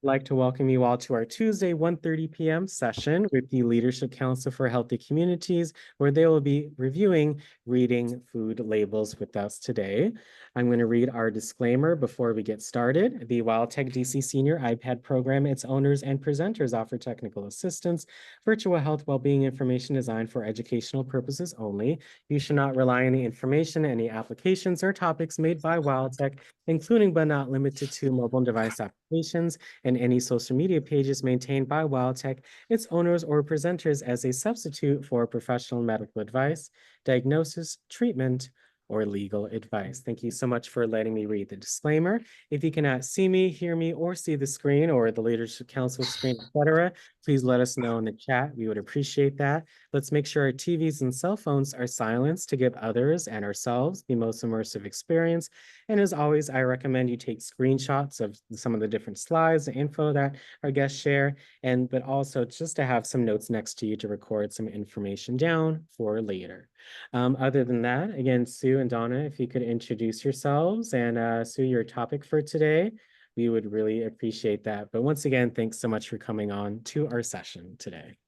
like to welcome you all to our Tuesday 1:30 p.m. session with the Leadership Council for Healthy Communities, where they will be reviewing reading food labels with us today. I'm going to read our disclaimer before we get started. The WildTech DC Senior iPad program, its owners and presenters offer technical assistance, virtual health well-being information designed for educational purposes only. You should not rely on the information, any applications, or topics made by WildTech, including but not limited to mobile device applications and any social media pages maintained by WildTech, its owners, or presenters as a substitute for professional medical advice, diagnosis, treatment, or legal advice. Thank you so much for letting me read the disclaimer. If you cannot see me, hear me, or see the screen or the Leadership Council screen, etc., please let us know in the chat. We would appreciate that. Let's make sure our TVs and cell phones are silenced to give others and ourselves the most immersive experience. And as always, I recommend you take screenshots of some of the different slides, the info that our guests share, but also just to have some notes next to you to record some information down for later. Other than that, again, Sue and Donna, if you could introduce yourselves and Sue, your topic for today, we would really appreciate that. But once again, thanks so much for coming on to our session today.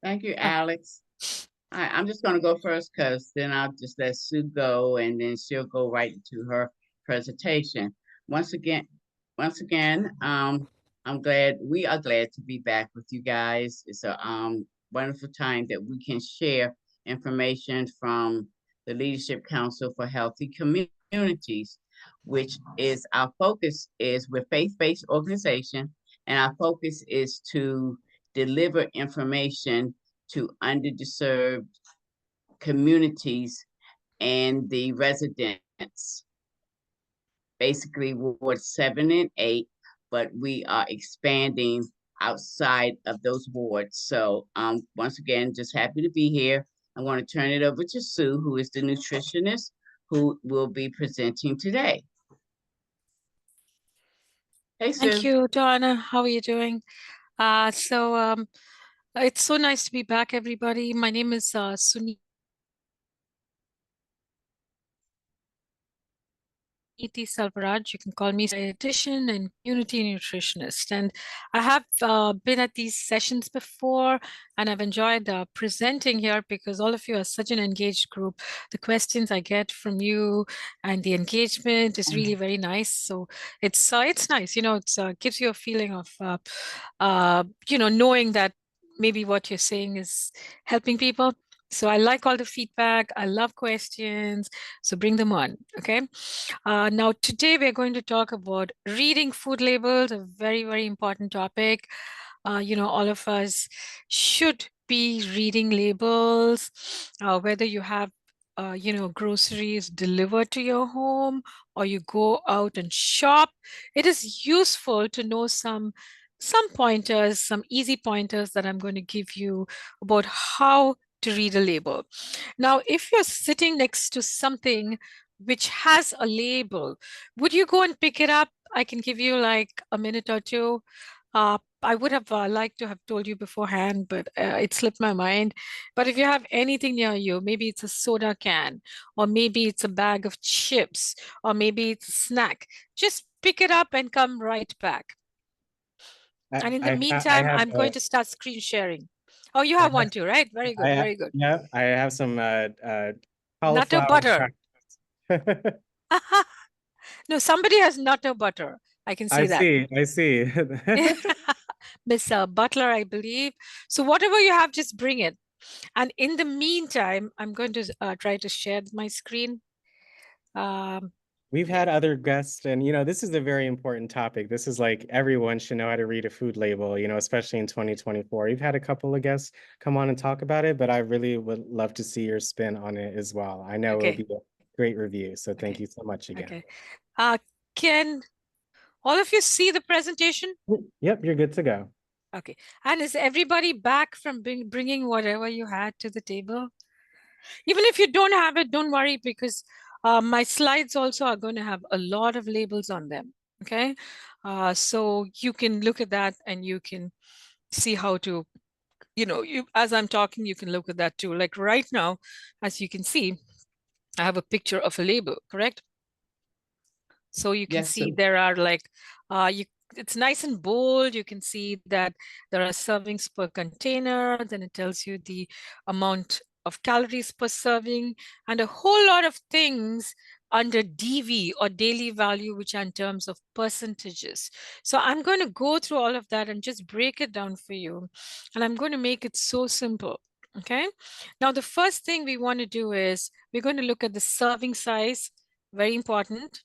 Thank you, Alex. I'm just going to go first because then I'll just let Sue go and then she'll go right into her presentation. Once again, we are glad to be back with you guys. It's a wonderful time that we can share information from the Leadership Council for Healthy Communities, which is our focus is we're faith-based organization, and our focus is to deliver information to underserved communities and the residents, basically Ward 7 and 8, but we are expanding outside of those wards. So once again, just happy to be here. I want to turn it over to Sue, who is the nutritionist who will be presenting today. Hey, Sue. Thank you, Donna. How are you doing? It's so nice to be back, everybody. My name is Suniti Salvaraj. You can call me dietitian and community nutritionist. And I have been at these sessions before, and I've enjoyed presenting here because all of you are such an engaged group. The questions I get from you and the engagement is really very nice. So it's nice, it gives you a feeling of, knowing that maybe what you're saying is helping people. So I like all the feedback. I love questions. So bring them on, okay? Now, today we're going to talk about reading food labels, a very, very important topic. All of us should be reading labels, whether you have, groceries delivered to your home or you go out and shop. It is useful to know some pointers, some easy pointers that I'm going to give you about how to read a label. Now, if you're sitting next to something which has a label, would you go and pick it up? I can give you like a minute or two. I would have liked to have told you beforehand, but it slipped my mind. But if you have anything near you, maybe it's a soda can, or maybe it's a bag of chips, or maybe it's a snack, just pick it up and come right back. And in the meantime, I'm going to start screen sharing. Oh, you have one too, right? Very good, very good. Yeah, I have some Nutter butter. No, somebody has nutter butter. I can see that. I see. Miss Butler, I believe. So whatever you have, just bring it. And in the meantime, I'm going to try to share my screen. We've had other guests, and this is a very important topic. This is like everyone should know how to read a food label, especially in 2024. We've had a couple of guests come on and talk about it, but I really would love to see your spin on it as well. I know it'll be a great review, so thank you so much again. Okay. Can all of you see the presentation? Yep, you're good to go. Okay. And is everybody back from bringing whatever you had to the table? Even if you don't have it, don't worry, because my slides also are going to have a lot of labels on them, okay? So you can look at that and you can see how to, as I'm talking, you can look at that too. Like right now, as you can see, I have a picture of a label, correct? So you can see there are like, it's nice and bold. You can see that there are servings per container. Then it tells you the amount of calories per serving and a whole lot of things under DV or daily value, which are in terms of percentages. So I'm going to go through all of that and just break it down for you. And I'm going to make it so simple. Okay. Now, the first thing we want to do is we're going to look at the serving size. Very important.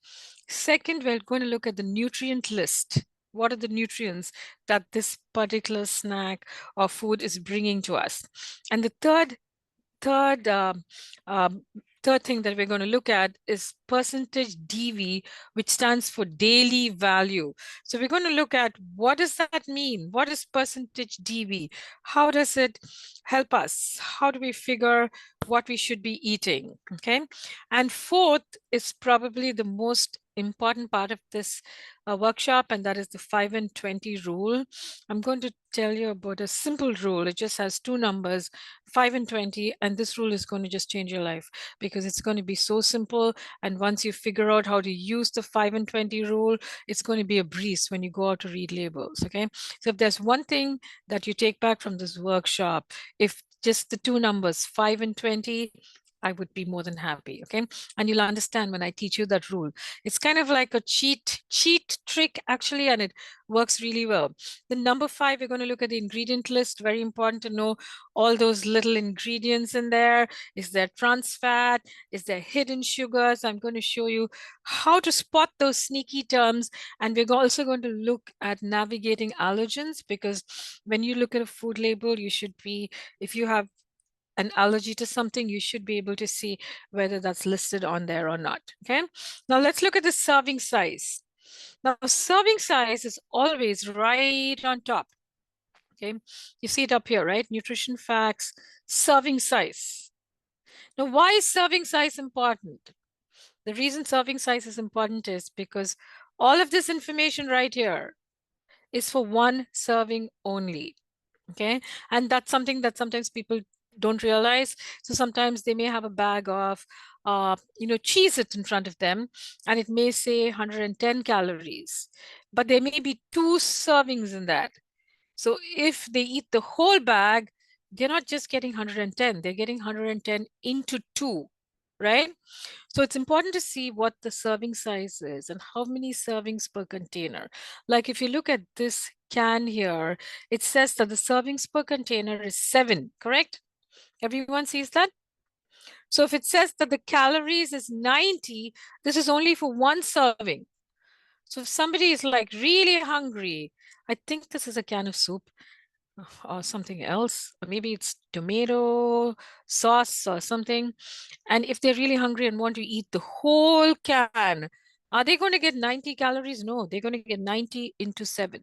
Second, we're going to look at the nutrient list. What are the nutrients that this particular snack or food is bringing to us? And the third thing that we're going to look at is percentage DV, which stands for daily value. So we're going to look at what does that mean? What is percentage DV? How does it help us? How do we figure what we should be eating? Okay. And fourth is probably the most important part of this workshop, and that is the 5 and 20 rule. I'm going to tell you about a simple rule. It just has two numbers, 5 and 20, and this rule is going to just change your life because it's going to be so simple. And once you figure out how to use the 5 and 20 rule, it's going to be a breeze when you go out to read labels. Okay. So if there's one thing that you take back from this workshop, if just the two numbers, 5 and 20, I would be more than happy. Okay. And you'll understand when I teach you that rule. It's kind of like a cheat trick, actually, and it works really well. The number 5, we're going to look at the ingredient list. Very important to know all those little ingredients in there. Is there trans fat? Is there hidden sugars? I'm going to show you how to spot those sneaky terms. And we're also going to look at navigating allergens, because when you look at a food label, you should be, if you have an allergy to something, you should be able to see whether that's listed on there or not. Okay. Now let's look at the serving size. Now, serving size is always right on top. Okay. You see it up here, right? Nutrition facts, serving size. Now, why is serving size important? The reason serving size is important is because all of this information right here is for one serving only. Okay. And that's something that sometimes people don't realize. So sometimes they may have a bag of, Cheez-It in front of them, and it may say 110 calories, but there may be 2 servings in that. So if they eat the whole bag, they're not just getting 110, they're getting 110 into 2, right? So it's important to see what the serving size is and how many servings per container. Like if you look at this can here, it says that the servings per container is 7, correct? Everyone sees that? So if it says that the calories is 90, this is only for one serving. So if somebody is like really hungry, I think this is a can of soup or something else, or maybe it's tomato sauce or something. And if they're really hungry and want to eat the whole can, are they going to get 90 calories? No, they're going to get 90 into 7.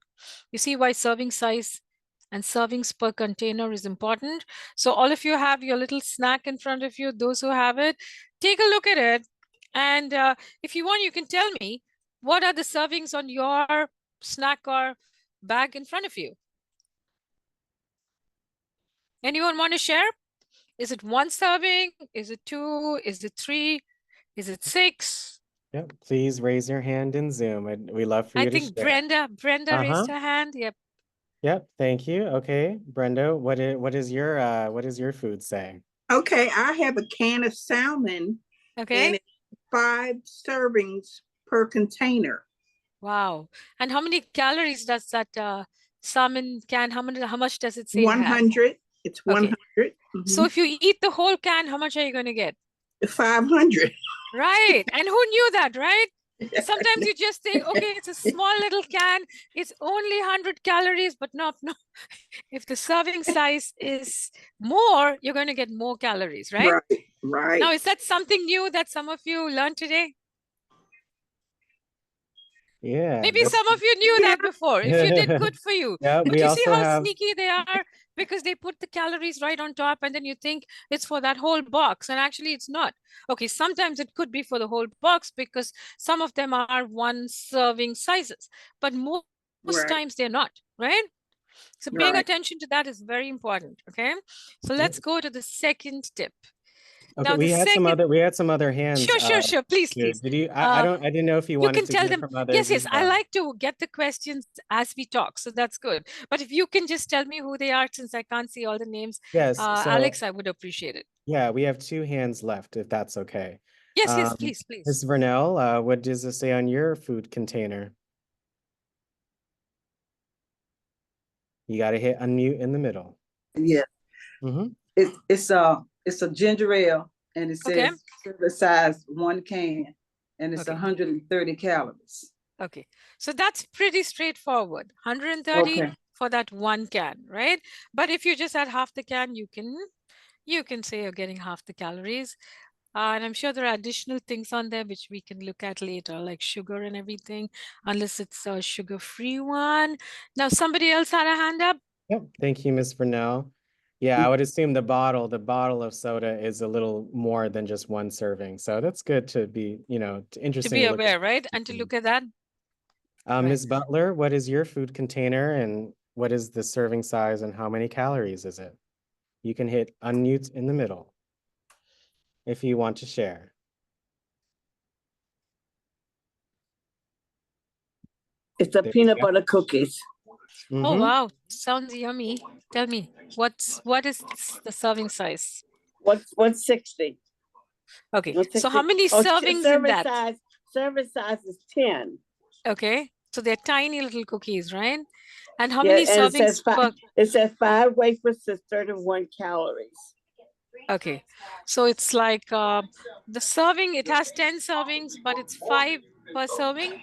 You see why serving size and servings per container is important. So all of you have your little snack in front of you. Those who have it, take a look at it. And if you want, you can tell me what are the servings on your snack or bag in front of you. Anyone want to share? Is it 1 serving? Is it 2? Is it 3? Is it 6? Yep, please raise your hand in Zoom. We love for you I to think share. Brenda raised her hand. Yep. Yep, thank you. Okay, Brenda, what is your food say? Okay, I have a can of salmon. Okay. And it's 5 servings per container. Wow. And how many calories does that salmon can, how much does it say 100. It's 100. Okay. So if you eat the whole can, how much are you going to get? 500. Right. And who knew that, right? Sometimes you just think, okay, it's a small little can, it's only 100 calories, but no. If the serving size is more, you're going to get more calories, right? Right. Now, is that something new that some of you learned today? Yeah. Maybe some of you knew that before. If you did, good for you. Yeah, But we you see also how have... sneaky they are, because they put the calories right on top and then you think it's for that whole box, and actually it's not. Okay, sometimes it could be for the whole box because some of them are 1 serving sizes, but most times they're not, right? So paying attention to that is very important, okay? So let's go to the second tip. Okay, Now the we had some other hands. Sure. Please, Here. please. Did you? I didn't know if you You wanted can to tell hear them. from others Yes, as I well. like to get the questions as we talk, so that's good. But if you can just tell me who they are, since I can't see all the names, Yes, so Alex, I would appreciate it. yeah, we have 2 hands left, if that's okay. Yes, please. Ms. Vernell, what does it say on your food container? You got to hit unmute in the middle. Yeah, Mm-hmm. it's a ginger ale, and it Okay. says serving size 1 can, and it's Okay. 130 calories. Okay, so that's pretty straightforward. 130 Okay. for that 1 can, right? But if you just add half the can, you can say you're getting half the calories. And I'm sure there are additional things on there which we can look at later, like sugar and everything, unless it's a sugar-free one. Now, somebody else had a hand up? Yep. Thank you, Ms. Vernell. Yeah, I would assume the bottle of soda is a little more than just 1 serving. So that's good to be, To interesting be to look at. aware, right? And to look at that. Right. Ms. Butler, what is your food container and what is the serving size and how many calories is it? You can hit unmute in the middle if you want to share. It's a There you peanut go. butter cookies. Oh, Mhm. wow. Sounds yummy. Tell me, what is the serving size? What's 60? Okay, What's so 60? how many Oh, servings in serving that? size. Serving size is 10. Okay, so they're tiny little cookies, right? And how Yeah, many and it says servings per? It says 5 wafers to 31 calories. Okay, so it's like the serving. It has 10 servings, but it's 5 per serving.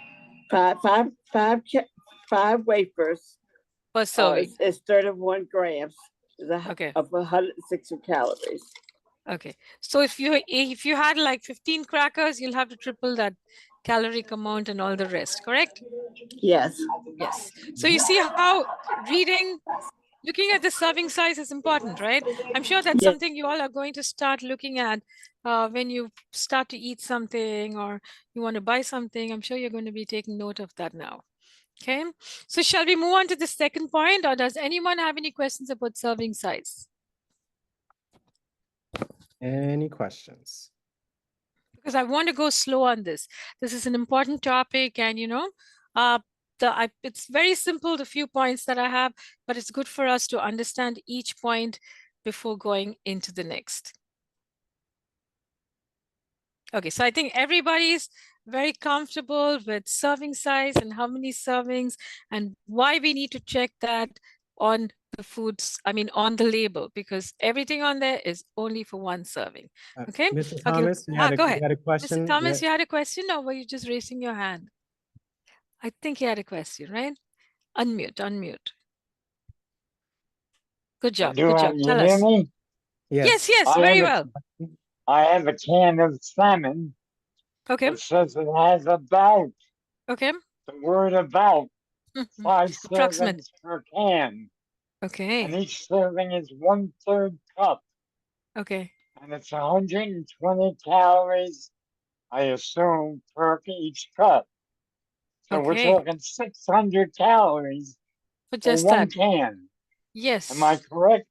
Five wafers. Per serving. It's 31 grams. Okay. Of 160 calories. Okay, so if you had like 15 crackers, you'll have to triple that caloric amount and all the rest, correct? Yes. Yes. So you see how looking at the serving size is important, right? I'm sure that's something you all are going to start looking at when you start to eat something or you want to buy something. I'm sure you're going to be taking note of that now. Okay, so shall we move on to the second point, or does anyone have any questions about serving size? Any questions? Because I want to go slow on this. This is an important topic, and it's very simple, the few points that I have, but it's good for us to understand each point before going into the next. Okay, so I think everybody's very comfortable with serving size and how many servings and why we need to check that on the foods, on the label, because everything on there is only for 1 serving. Okay. Mr. Okay. Thomas, you had a question? Mr. Thomas, you had a question, or were you just raising your hand? I think you had a question, right? Unmute. Good job. Good job. Tell us. Me? Yes, very well. I have a can of salmon. Okay. It says it has about, Okay. the word about, 5 Approximate. servings per can. Okay. And each serving is 1/3 cup. Okay. And it's 120 calories, I assume, per each cup. So we're talking 600 calories for just 1 that. can. Yes. Am I correct?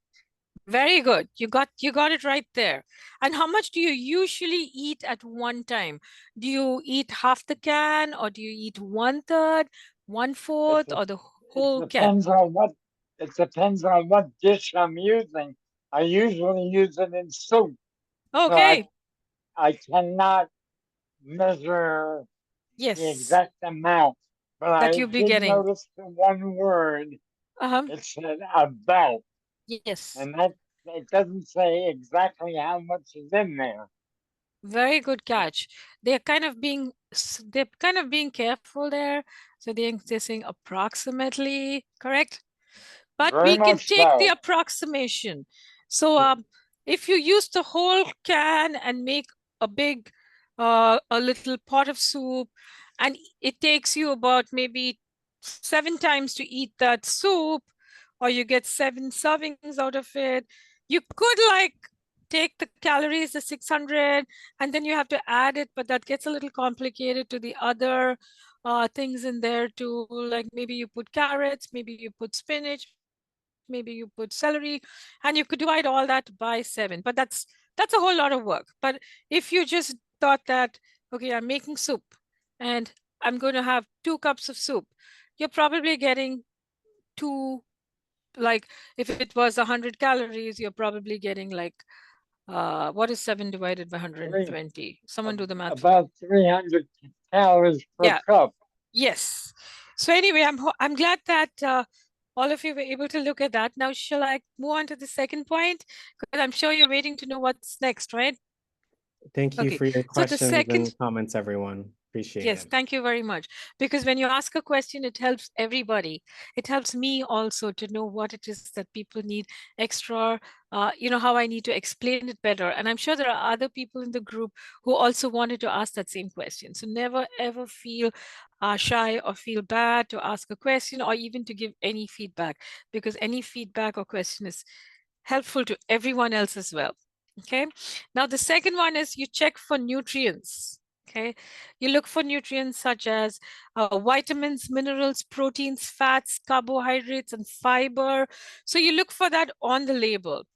Very good. You got it right there. And how much do you usually eat at one time? Do you eat half the can, or do you eat 1/3, 1/4, or the whole can? It depends on what dish I'm using. I usually use it in soup. Okay. So I cannot measure the exact amount, but that I you'll be did getting. notice the one word. It said about. Yes. And that it doesn't say exactly how much is in there. Very good catch. They're kind of being careful there. So they're saying approximately, correct? But Very we can much take the so. approximation. So if you use the whole can and make a little pot of soup, and it takes you about maybe 7 times to eat that soup, or you get 7 servings out of it, you could take the calories, the 600, and then you have to add it, but that gets a little complicated to the other things in there too. Like maybe you put carrots, maybe you put spinach, maybe you put celery, and you could divide all that by 7. But that's that's a whole lot of work. But if you just thought that, okay, I'm making soup and I'm going to have 2 cups of soup, you're probably getting 2, like if it was 100 calories, you're probably getting like, what is 7 divided by 120? Someone do the math. About 300 calories per Yeah. cup. Yes. So anyway, I'm glad that all of you were able to look at that. Now, shall I move on to the second point? Because I'm sure you're waiting to know what's next, right? Thank you Okay. for your So the questions second, and comments, everyone. Appreciate yes, it. thank you very much. Because when you ask a question, it helps everybody. It helps me also to know what it is that people need extra, you know, how I need to explain it better. And I'm sure there are other people in the group who also wanted to ask that same question. So never, ever feel shy or feel bad to ask a question or even to give any feedback, because any feedback or question is helpful to everyone else as well. Okay. Now, the second one is you check for nutrients. Okay, you look for nutrients such as vitamins, minerals, proteins, fats, carbohydrates, and fiber. So you look for that on the label.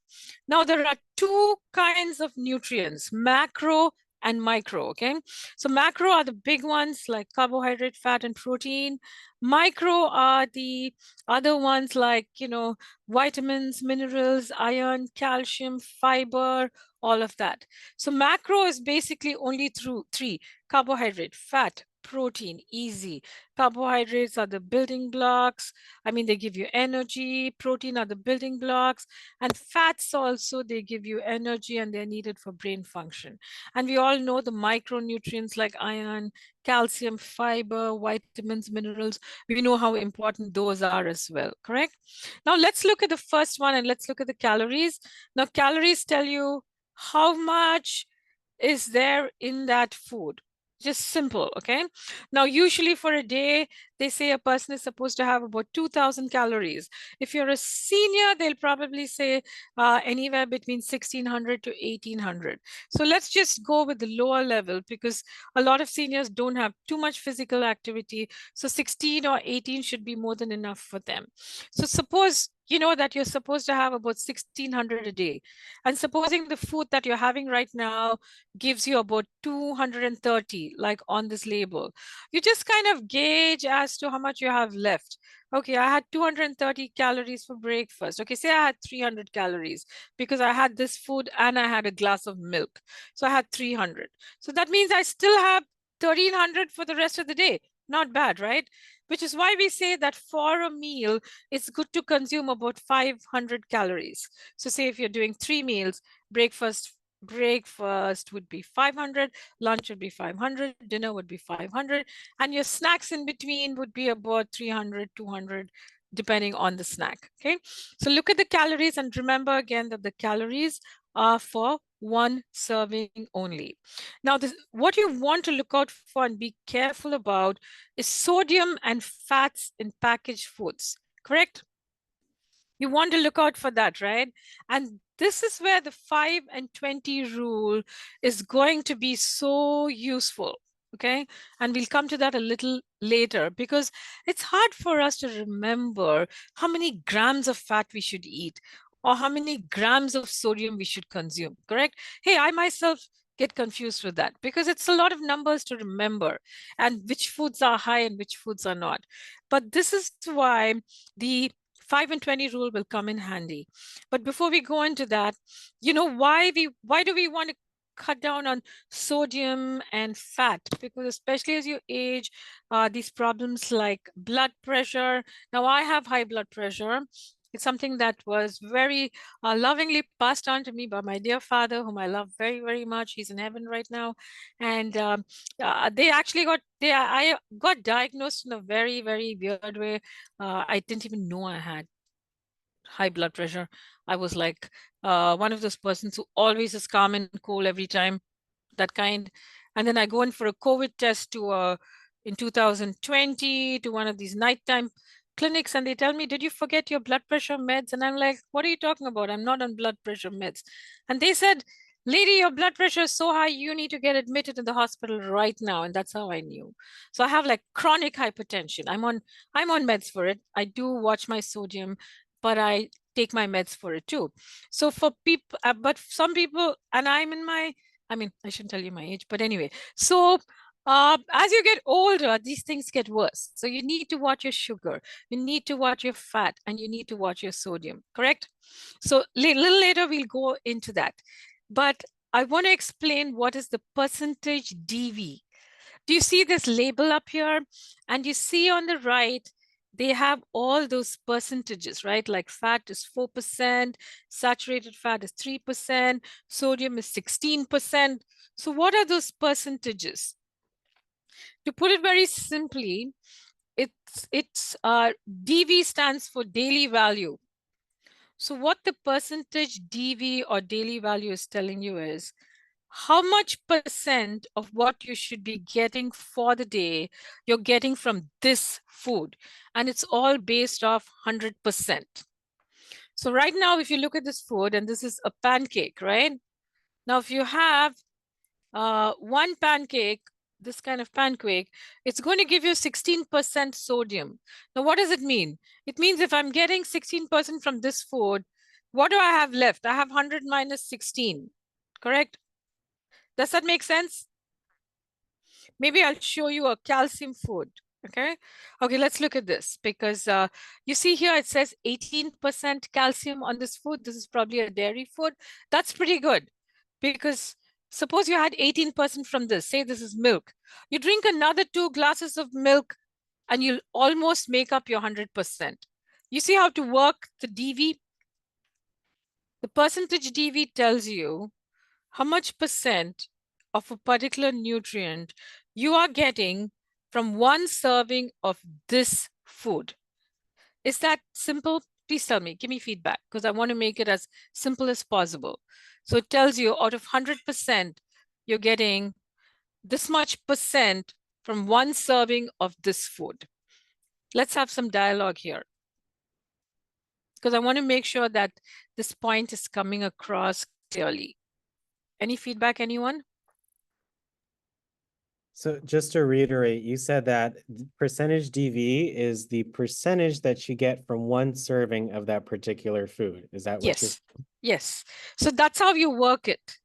Now, there are 2 kinds of nutrients, macro and micro, okay? So macro are the big ones like carbohydrate, fat, and protein. Micro are the other ones like, you know, vitamins, minerals, iron, calcium, fiber, all of that. So macro is basically only through 3: carbohydrate, fat, protein, easy. Carbohydrates are the building blocks. I mean, they give you energy. Protein are the building blocks. And fats also, they give you energy and they're needed for brain function. And we all know the micronutrients like iron, calcium, fiber, vitamins, minerals. We know how important those are as well, correct? Now let's look at the first one and let's look at the calories. Now calories tell you how much is there in that food. Just simple, okay? Now, usually for a day, they say a person is supposed to have about 2,000 calories. If you're a senior, they'll probably say anywhere between 1,600 to 1,800. So let's just go with the lower level because a lot of seniors don't have too much physical activity. So 16 or 18 should be more than enough for them. So suppose you know that you're supposed to have about 1,600 a day. And supposing the food that you're having right now gives you about 230, like on this label, you just kind of gauge as to how much you have left. Okay, I had 230 calories for breakfast. Okay, say I had 300 calories because I had this food and I had a glass of milk. So I had 300. So that means I still have 1,300 for the rest of the day. Not bad, right? Which is why we say that for a meal, it's good to consume about 500 calories. So say if you're doing 3 meals, breakfast would be 500, lunch would be 500, dinner would be 500, and your snacks in between would be about 300, 200, depending on the snack, okay? So look at the calories and remember again that the calories are for 1 serving only. Now, what you want to look out for and be careful about is sodium and fats in packaged foods, correct? You want to look out for that, right? And this is where the 5 and 20 rule is going to be so useful, okay? And we'll come to that a little later because it's hard for us to remember how many grams of fat we should eat or how many grams of sodium we should consume, correct? Hey, I myself get confused with that because it's a lot of numbers to remember and which foods are high and which foods are not. But this is why the 5 and 20 rule will come in handy. But before we go into that, you know, why do we want to cut down on sodium and fat? Because especially as you age, these problems like blood pressure. Now, I have high blood pressure. It's something that was very lovingly passed on to me by my dear father, whom I love very, very much. He's in heaven right now. And they actually I got diagnosed in a very, very weird way. I didn't even know I had high blood pressure. I was like one of those persons who always is calm and cool every time, that kind. And then I go in for a COVID test in 2020 to one of these nighttime clinics, and they tell me, did you forget your blood pressure meds? And I'm like, what are you talking about? I'm not on blood pressure meds. And they said, lady, your blood pressure is so high, you need to get admitted in the hospital right now. And that's how I knew. So I have like chronic hypertension. I'm on meds for it. I do watch my sodium, but I take my meds for it too. So for people, but some people, and I mean, I shouldn't tell you my age, but anyway. So as you get older, these things get worse. So you need to watch your sugar, you need to watch your fat, and you need to watch your sodium, correct? So little later, we'll go into that. But I want to explain what is the percentage DV. Do you see this label up here? And you see on the right, they have all those percentages, right? Like fat is 4%, saturated fat is 3%, sodium is 16%. So what are those percentages? To put it very simply, it's DV stands for daily value. So what the percentage DV or daily value is telling you is how much percent of what you should be getting for the day you're getting from this food. And it's all based off 100%. So right now, if you look at this food, and this is a pancake, right? Now, if you have one pancake, this kind of pancake, it's going to give you 16% sodium. Now, what does it mean? It means if I'm getting 16% from this food, what do I have left? I have 100 minus 16, correct? Does that make sense? Maybe I'll show you a calcium food, okay? Okay, let's look at this because you see here it says 18% calcium on this food. This is probably a dairy food. That's pretty good because suppose you had 18% from this, say this is milk. You drink another 2 glasses of milk and you'll almost make up your 100%. You see how to work the DV? The percentage DV tells you how much percent of a particular nutrient you are getting from one serving of this food. Is that simple? Please tell me, give me feedback because I want to make it as simple as possible. So it tells you out of 100%, you're getting this much percent from one serving of this food. Let's have some dialogue here because I want to make sure that this point is coming across clearly. Any feedback, anyone? So just to reiterate, you said that percentage DV is the percentage that you get from one serving of that particular food. Is that what you're Yes, yes. So that's how you work it.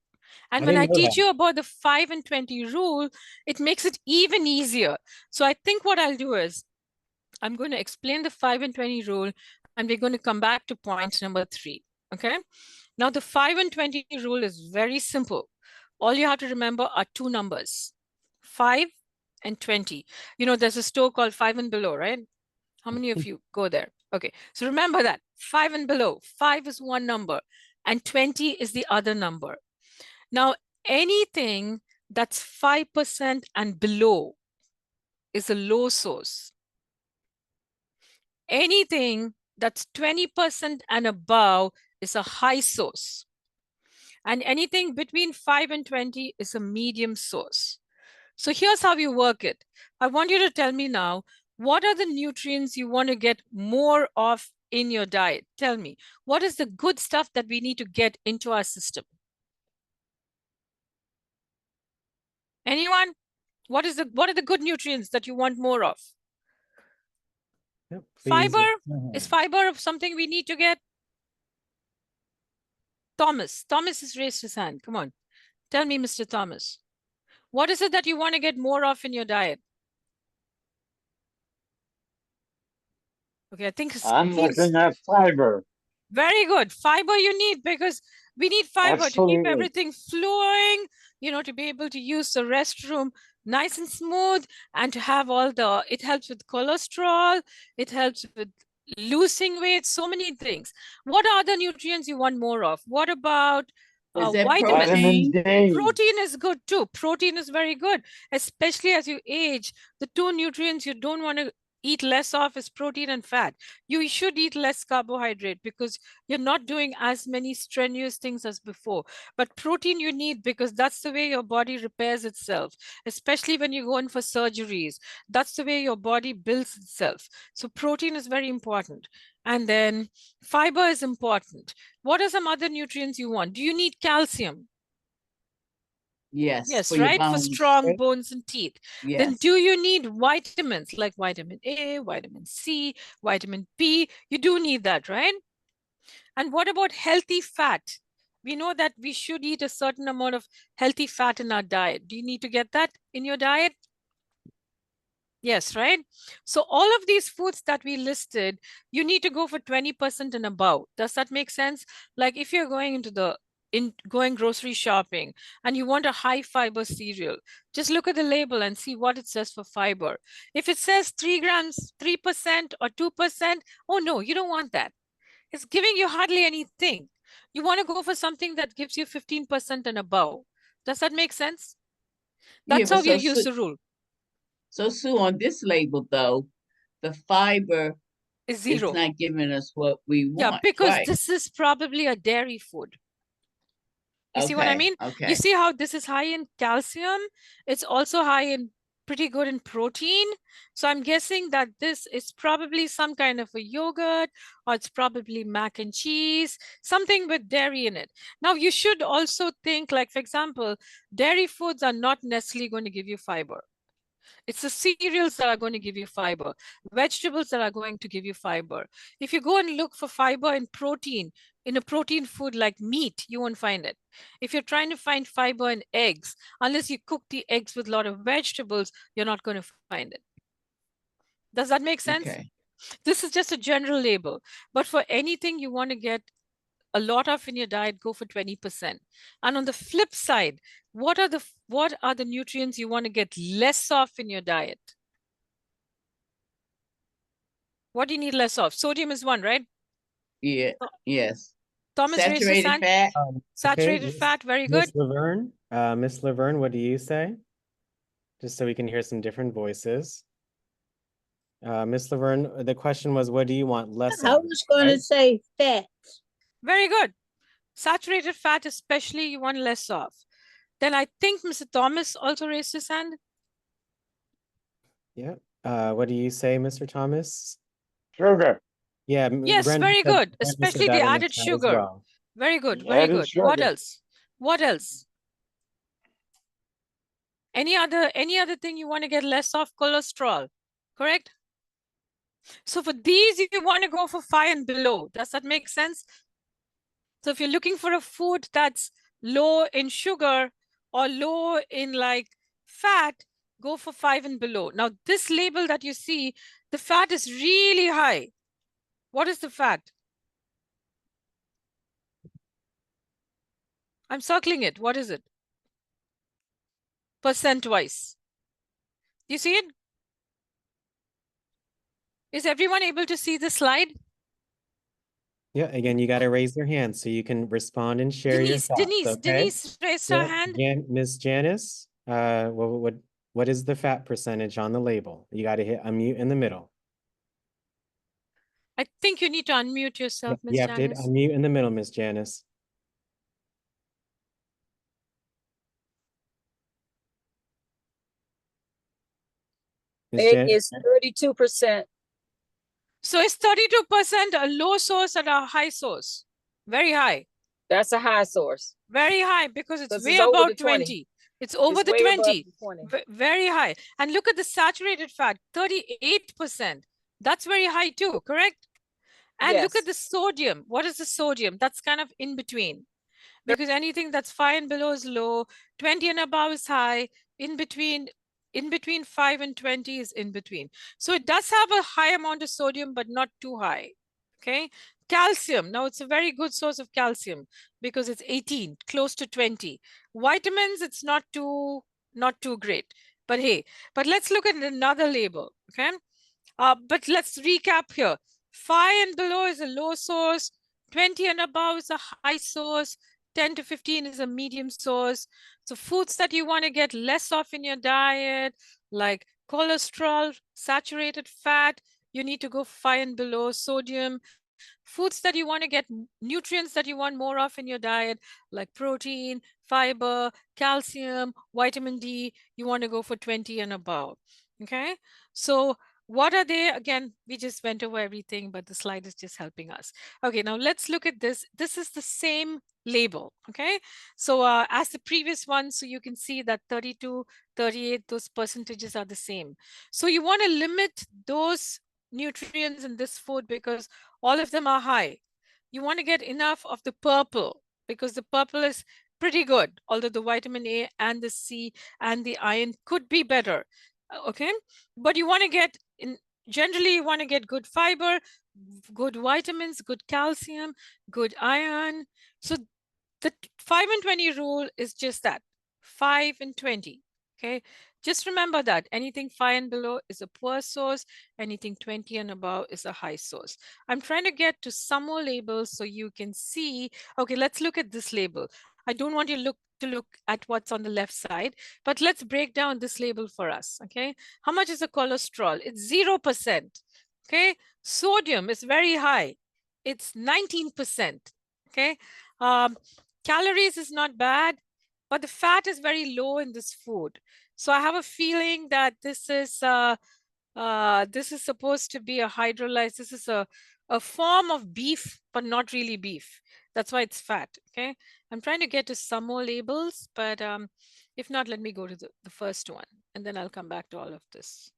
And I when I didn't know teach that. you about the 5 and 20 rule, it makes it even easier. So I think what I'll do is I'm going to explain the 5 and 20 rule, and we're going to come back to point number 3. Okay. Now the 5 and 20 rule is very simple. All you have to remember are 2 numbers, 5 and 20. You know, there's a store called 5 and Below, right? How many of you go there? Okay, so remember that 5 and below. 5 is one number and 20 is the other number. Now, anything that's 5% and below is a low source. Anything that's 20% and above is a high source. And anything between 5 and 20 is a medium source. So here's how you work it. I want you to tell me now, what are the nutrients you want to get more of in your diet? Tell me, what is the good stuff that we need to get into our system? Anyone? What are the good nutrients that you want more of? Yep, Fiber? Is fiber of something we need to get? Thomas has raised his hand. Come on. Tell me, Mr. Thomas. What is it that you want to get more of in your diet? Okay, I think I'm looking at fiber. very good. Fiber you need because we need fiber to keep Absolutely. everything flowing, you know, to be able to use the restroom nice and smooth and to have it helps with cholesterol, it helps with losing weight, so many things. What are the nutrients you want more of? What about Is that vitamins? Vitamin D. Protein is good too. Protein is very good, especially as you age. The 2 nutrients you don't want to eat less of is protein and fat. You should eat less carbohydrate because you're not doing as many strenuous things as before. But protein you need because that's the way your body repairs itself, especially when you go in for surgeries. That's the way your body builds itself. So protein is very important. And then fiber is important. What are some other nutrients you want? Do you need calcium? Yes, Yes, for your right? For bones, strong right? bones and teeth. Then Yes. do you need vitamins like vitamin A, vitamin C, vitamin B? You do need that, right? And what about healthy fat? We know that we should eat a certain amount of healthy fat in our diet. Do you need to get that in your diet? Yes, right? So all of these foods that we listed, you need to go for 20% and above. Does that make sense? Like if you're going into going grocery shopping and you want a high fiber cereal, just look at the label and see what it says for fiber. If it says 3 grams, 3% or 2%, oh no, you don't want that. It's giving you hardly anything. You want to go for something that gives you 15% and above. Does that make sense? That's Yeah, how but we use the rule. So Sue, on this label though, the fiber Is is 0. not giving us what we Yeah, want, because right? this is probably a dairy food. You see what I mean? Okay. You see how this is high in calcium? It's also high in pretty good in protein. So I'm guessing that this is probably some kind of a yogurt, or it's probably mac and cheese, something with dairy in it. Now you should also think, like, for example, dairy foods are not necessarily going to give you fiber. It's the cereals that are going to give you fiber, vegetables that are going to give you fiber. If you go and look for fiber in protein, in a protein food like meat, you won't find it. If you're trying to find fiber in eggs, unless you cook the eggs with a lot of vegetables, you're not going to find it. Does that make sense? Okay. This is just a general label. But for anything you want to get a lot of in your diet, go for 20%. And on the flip side, what are the nutrients you want to get less of in your diet? What do you need less of? Sodium is one, right? Yeah. Yes. Thomas raised his Saturated hand. fat. Saturated Okay, fat, very good. Miss Laverne, what do you say? Just so we can hear some different voices. Miss Laverne, the question was, what do you want less I of? was going right? to say fat. Very good. Saturated fat, especially, you want less of. Then I think Mr. Thomas also raised his hand. Yeah. What do you say, Mr. Thomas? Sugar. Yeah, Yes, Brenda very said, good. Brenda said Especially that the in the added chat as sugar. well. Very good, The very added good. What sugar. else? What else? Any other thing you want to get less of? Cholesterol, correct? So for these, you want to go for 5 and below. Does that make sense? So if you're looking for a food that's low in sugar or low in like fat, go for 5 and below. Now, this label that you see, the fat is really high. What is the fat? I'm circling it. What is it? Percent-wise. You see it? Is everyone able to see the slide? Yeah, again, you got to raise your hand so you can respond and share your thoughts, okay? Denise raised her hand. Ms. Janice, what is the fat percentage on the label? You got to hit unmute in the middle. I think you need to unmute yourself, Ms. You have to hit Janice. unmute in the middle, Ms. Janice. It is 32%. So is 32% a low source and a high source? Very high. That's a high source. Very high because it's 'Cause way it's over above the 20. 20. It's over It's the way above 20. the 20. Very high. And look at the saturated fat, 38%. That's very high too, correct? And look at Yes. the sodium. What is the sodium? That's kind of in between. Because anything that's 5 and below is low, 20 and above is high, in between 5 and 20 is in between. So it does have a high amount of sodium, but not too high. Okay. Calcium. Now it's a very good source of calcium because it's 18, close to 20. Vitamins, it's not too great. But hey, but let's look at another label. Okay. But let's recap here. 5 and below is a low source, 20 and above is a high source, 10 to 15 is a medium source. So foods that you want to get less of in your diet, like cholesterol, saturated fat, you need to go 5 and below. Sodium. Foods that you want to get, nutrients that you want more of in your diet, like protein, fiber, calcium, vitamin D, you want to go for 20 and above. Okay. So what are they? Again, we just went over everything, but the slide is just helping us. Okay, now let's look at this. This is the same label, okay? So as the previous one, so you can see that 32, 38, those percentages are the same. So you want to limit those nutrients in this food because all of them are high. you want to get enough of the purple because the purple is pretty good, although the vitamin A and the C and the iron could be better. Okay, but you want to get in. Generally, you want to get good fiber, good vitamins, good calcium, good iron. So the 5 and 20 rule is just that, 5 and 20. Okay, just remember that anything 5 and below is a poor source, anything 20 and above is a high source. I'm trying to get to some more labels so you can see. Okay, let's look at this label. I don't want you to look at what's on the left side, but let's break down this label for us. Okay, how much is the cholesterol? It's 0%. Okay, sodium is very high, it's 19%. Okay, calories is not bad, but the fat is very low in this food. So I have a feeling that this is supposed to be a hydrolyzed. This is a form of beef, but not really beef. That's why it's fat. Okay, I'm trying to get to some more labels, but if not, let me go to the first one, and then I'll come back to all of this.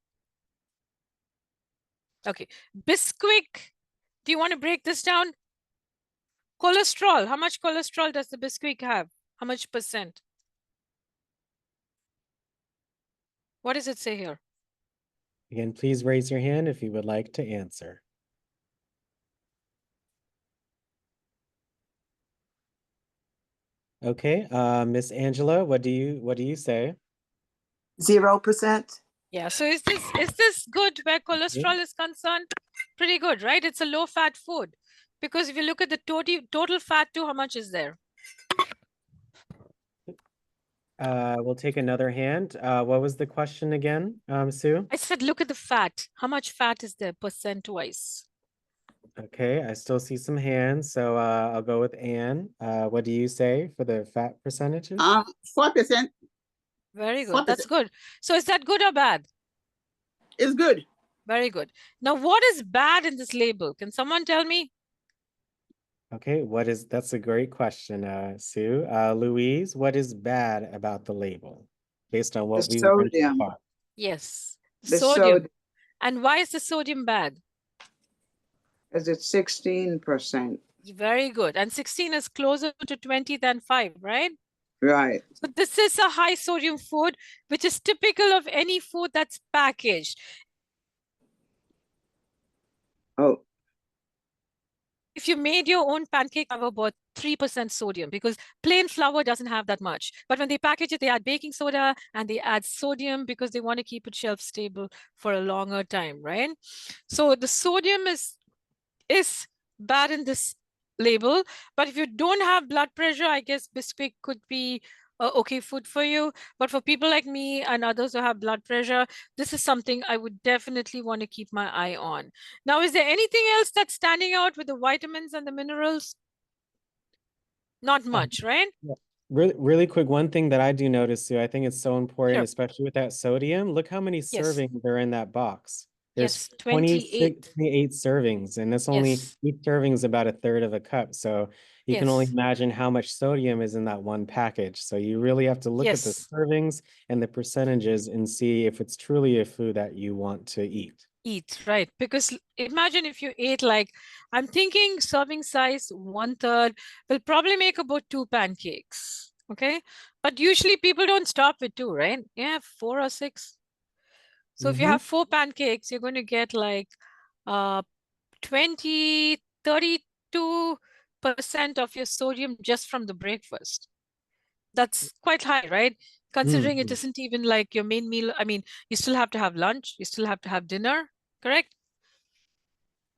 Okay, Bisquick. Do you want to break this down? Cholesterol. How much cholesterol does the Bisquick have? How much percent? What does it say here? Again, please raise your hand if you would like to answer. Okay, Miss Angela, what do you say? 0%. Yeah, so is this good where cholesterol is concerned? Pretty good, right? It's a low fat food. Because if you look at the total fat too, how much is there? We'll take another hand. What was the question again, Sue? I said, look at the fat. How much fat is there percent-wise? Okay, I still see some hands, so I'll go with Anne. What do you say for the fat percentages? 4%. Very good. 4%. That's good. So is that good or bad? It's good. Very good. Now, what is bad in this label? Can someone tell me? Okay, that's a great question, Sue. Louise, what is bad about the label based on what The we learned so sodium. far? Yes, The sodium. sodium And why is the sodium bad? is at 16%. Very good. And 16 is closer to 20 than 5, right? Right. So this is a high sodium food, which is typical of any food that's packaged. Oh, If you made your own pancake, have about 3% sodium because plain flour doesn't have that much. But when they package it, they add baking soda and they add sodium because they want to keep it shelf stable for a longer time, right? So the sodium is bad in this label, but if you don't have blood pressure, I guess Bisquick could be okay food for you. But for people like me and others who have blood pressure, this is something I would definitely want to keep my eye on. Now, is there anything else that's standing out with the vitamins and the minerals? Not much, right? Really quick, one thing that I do notice, Sue, I think it's so important, Sure. especially with that sodium. Look how many Yes. servings are in that box. There's Yes, 28. 28 servings, and that's only Yes. each serving is about a third of a cup. So you can only Yes. imagine how much sodium is in that one package. So you really have to look at the Yes. servings and the percentages and see if it's truly a food that you want to eat. Eat, right? Because imagine if you ate like, I'm thinking serving size 1/3 will probably make about 2 pancakes. Okay. But usually people don't stop with 2, right? Yeah, 4 or 6. So if you have 4 pancakes, you're going to get like 32% of your sodium just from the breakfast. That's quite high, right? Considering it isn't even like your main meal. I mean, you still have to have lunch, you still have to have dinner, correct?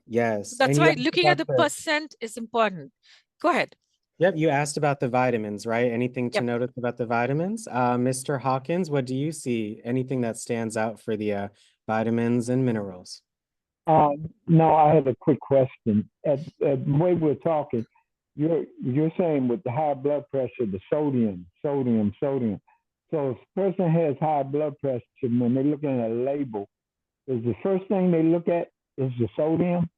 Yes. That's And you why asked looking at about the percent is important. Go ahead. Yep, you asked about the vitamins, right? Anything to Yep. notice about the vitamins? Mr. Hawkins, what do you see? Anything that stands out for the vitamins and minerals? No, I had a quick question. At the way we're talking, you're saying with the high blood pressure, the sodium. So if a person has high blood pressure, when they're looking at a label, is the first thing they look at is the sodium?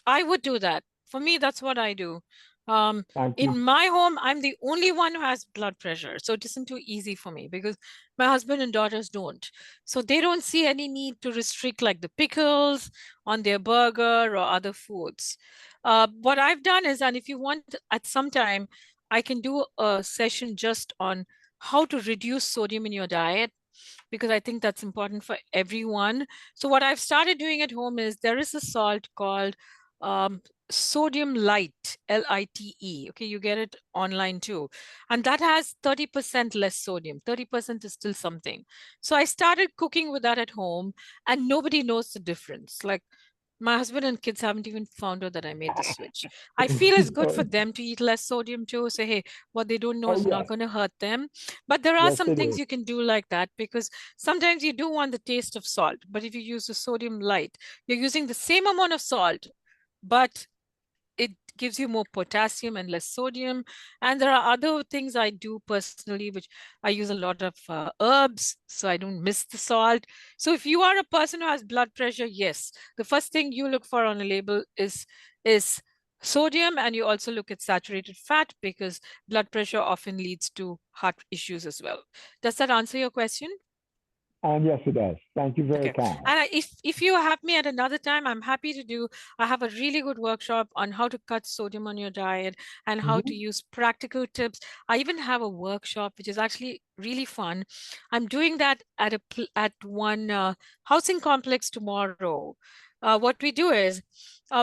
I would do that. For me, that's what I do. Thank you. In my home, I'm the only one who has blood pressure. So it isn't too easy for me because my husband and daughters don't. So they don't see any need to restrict like the pickles on their burger or other foods. What I've done is, and if you want at some time, I can do a session just on how to reduce sodium in your diet, because I think that's important for everyone. So what I've started doing at home is there is a salt called sodium light, Lite. Okay, you get it online too. And that has 30% less sodium. 30% is still something. So I started cooking with that at home and nobody knows the difference. Like my husband and kids haven't even found out that I made the switch. I feel it's good for them to eat less sodium too. So, hey, what they don't know is not going to hurt them. But there are Yes, some it things is. you can do like that, because sometimes you do want the taste of salt. But if you use the sodium light, you're using the same amount of salt, but it gives you more potassium and less sodium. And there are other things I do personally, which I use a lot of herbs, so I don't miss the salt. So if you are a person who has blood pressure, yes, the first thing you look for on a label is sodium, and you also look at saturated fat, because blood pressure often leads to heart issues as well. Does that answer your question? Yes, it does. Thank you very Okay. kind. And if you have me at another time, I'm happy to do. I have a really good workshop on how to cut sodium on your diet and how to use practical tips. I even have a workshop which is actually really fun. I'm doing that at one housing complex tomorrow. What we do is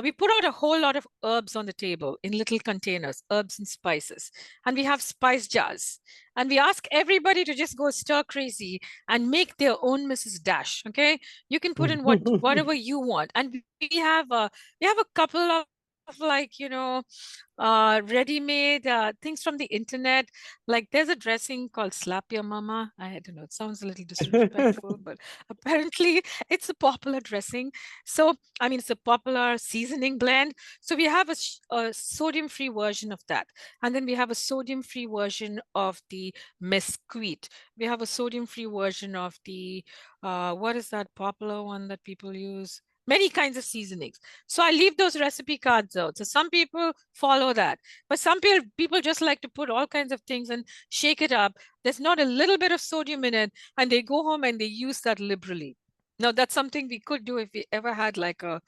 we put out a whole lot of herbs on the table in little containers, herbs and spices, and we have spice jars. And we ask everybody to just go stir crazy and make their own Mrs. Dash. Okay, you can put in whatever you want, and we have a couple of like ready-made things from the internet. Like there's a dressing called Slap Your Mama. I don't know, it sounds a little disrespectful, but apparently it's a popular dressing. So I mean, it's a popular seasoning blend. So we have a sodium-free version of that, and then we have a sodium-free version of the mesquite. We have a sodium-free version of the what is that popular one that people use? Many kinds of seasonings. So I leave those recipe cards out. So some people follow that, but some people just like to put all kinds of things and shake it up. There's not a little bit of sodium in it, and they go home and they use that liberally. Now that's something we could do if we ever had like a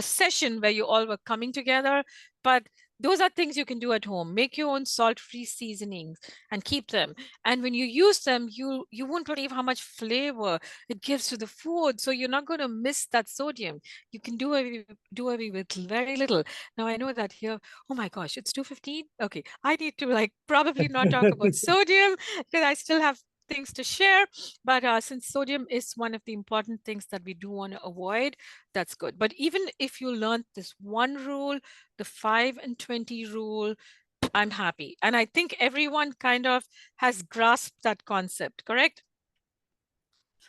session where you all were coming together. But those are things you can do at home. Make your own salt-free seasonings and keep them. And when you use them, you won't believe how much flavor it gives to the food. So you're not going to miss that sodium. You can do away with very little. Now I know that here, oh my gosh, it's 2:15. Okay, I need to like probably not talk about sodium because I still have things to share. But since sodium is one of the important things that we do want to avoid, that's good. But even if you learn this one rule, the 5 and 20 rule, I'm happy. And I think everyone kind of has grasped that concept, correct?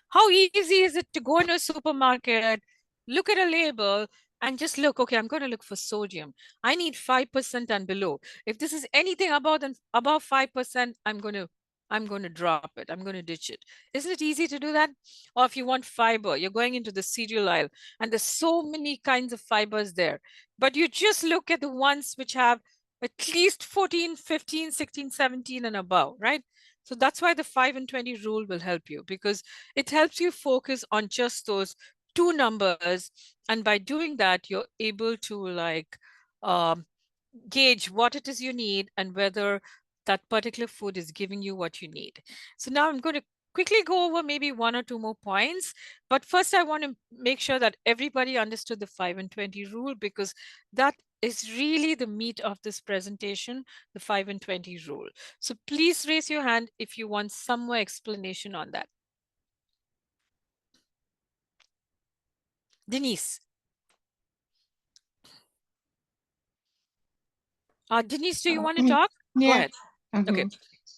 How easy is it to go into a supermarket, look at a label, and just look, okay, I'm going to look for sodium. I need 5% and below. If this is anything above 5%, I'm going to drop it. I'm going to ditch it. Isn't it easy to do that? Or if you want fiber, you're going into the cereal aisle, and there's so many kinds of fibers there. But you just look at the ones which have at least 14, 15, 16, 17 and above, right? So that's why the 5 and 20 rule will help you, because it helps you focus on just those two numbers. And by doing that, you're able to like gauge what it is you need and whether that particular food is giving you what you need. So now I'm going to quickly go over maybe one or two more points. But first, I want to make sure that everybody understood the 5 and 20 rule, because that is really the meat of this presentation, the 5 and 20 rule. So please raise your hand if you want some more explanation on that. Denise. Denise, do you want to talk? Go ahead. Okay.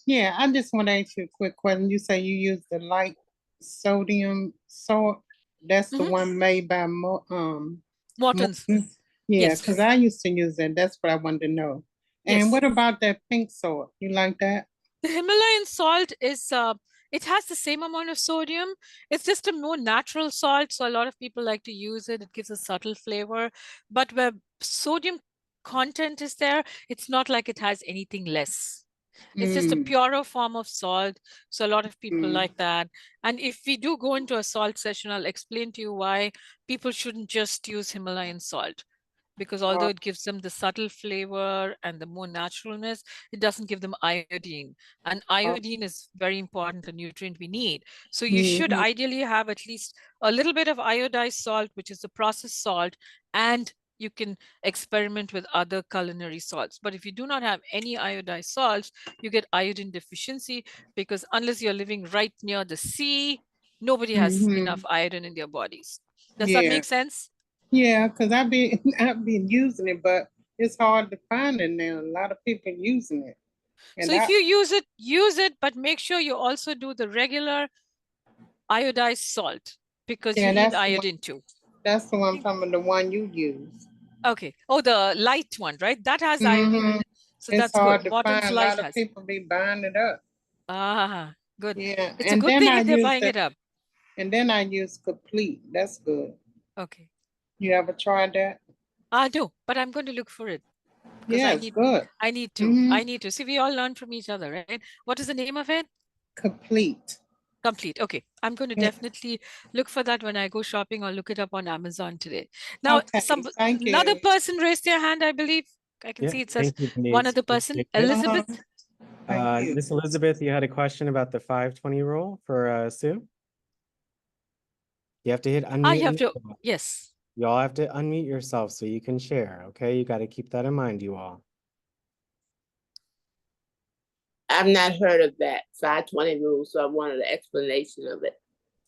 Yeah, I just want to ask you a quick question. You say you use the light sodium salt. That's the one made by Morton's. Morton's? Yeah, Yes. because I used to use that. That's what I wanted to know. And Yes. what about that pink salt? You like that? The Himalayan salt is, it has the same amount of sodium. It's just a more natural salt. So a lot of people like to use it. It gives a subtle flavor. But where sodium content is there, it's not like it has anything less. It's just a purer form of salt. So a lot of people like that. And if we do go into a salt session, I'll explain to you why people shouldn't just use Himalayan salt. Because although it gives them the subtle flavor and the more naturalness, it doesn't give them iodine. And iodine is very important, a nutrient we need. So you should ideally have at least a little bit of iodized salt, which is the processed salt, and you can experiment with other culinary salts. But if you do not have any iodized salts, you get iodine deficiency, because unless you're living right near the sea, nobody has enough iodine in their bodies. Does that make sense? Yeah, because I've been using it, but it's hard to find it now. A lot of people using it. And so if you use it, but make sure you also do the regular iodized salt, because you need iodine too. That's the one from the one you use. Okay. Oh, the light one, right? That has iodine in it. So it's that's hard good. to Bottom's find. A light lot of has. people be buying it up. Ah, good. Yeah, It's a and good then thing I if they're use buying it up. And then I use Complete. That's good. Okay. You ever tried that? I do, but I'm going to look for it. Because Yeah, it's good. I need to. I need to. See, we all learn from each other, right? What is the name of it? Complete. Complete. Okay. I'm going to definitely look for that when I go shopping, or look it up on Amazon today. Now, another person raised their hand, I believe. I can see it says one other person. Elizabeth. Miss Elizabeth, you had a question about the 520 rule for Sue? You have to hit unmute. You have to, yes. You all have to unmute yourself so you can share, okay? You got to keep that in mind, you all. I've not heard of that 520 rule, so I wanted an explanation of it.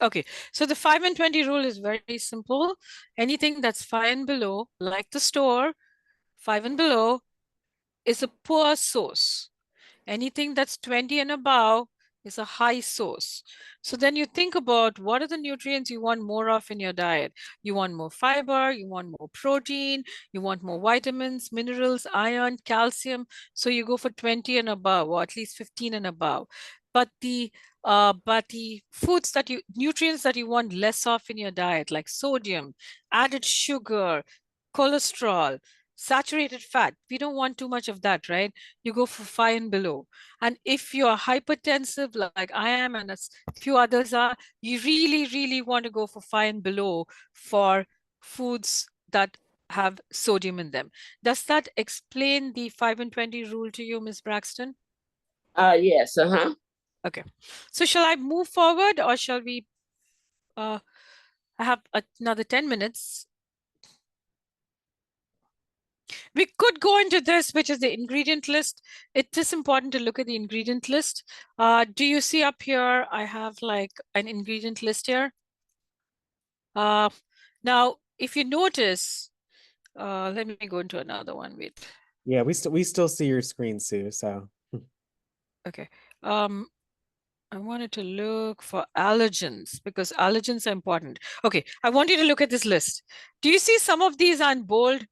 Okay, so the 5 and 20 rule is very simple. Anything that's 5 and below, like the store, 5 and below is a poor source. Anything that's 20 and above is a high source. So then you think about what are the nutrients you want more of in your diet. You want more fiber, you want more protein, you want more vitamins, minerals, iron, calcium. So you go for 20 and above, or at least 15 and above. But the nutrients that you want less of in your diet, like sodium, added sugar, cholesterol, saturated fat, we don't want too much of that, right? You go for 5 and below. And if you're hypertensive like I am, and a few others are, you really, really want to go for 5 and below for foods that have sodium in them. Does that explain the 5 and 20 rule to you, Ms. Braxton? Yes, Okay. So shall I move forward, or shall we I have another 10 minutes? We could go into this, which is the ingredient list. It is important to look at the ingredient list. Do you see up here, I have like an ingredient list here. Now, if you notice, let me go into another one. Wait. Yeah, we still see your screen, Sue, so. Okay. I wanted to look for allergens, because allergens are important. Okay, I want you to look at this list. Do you see some of these are in bold?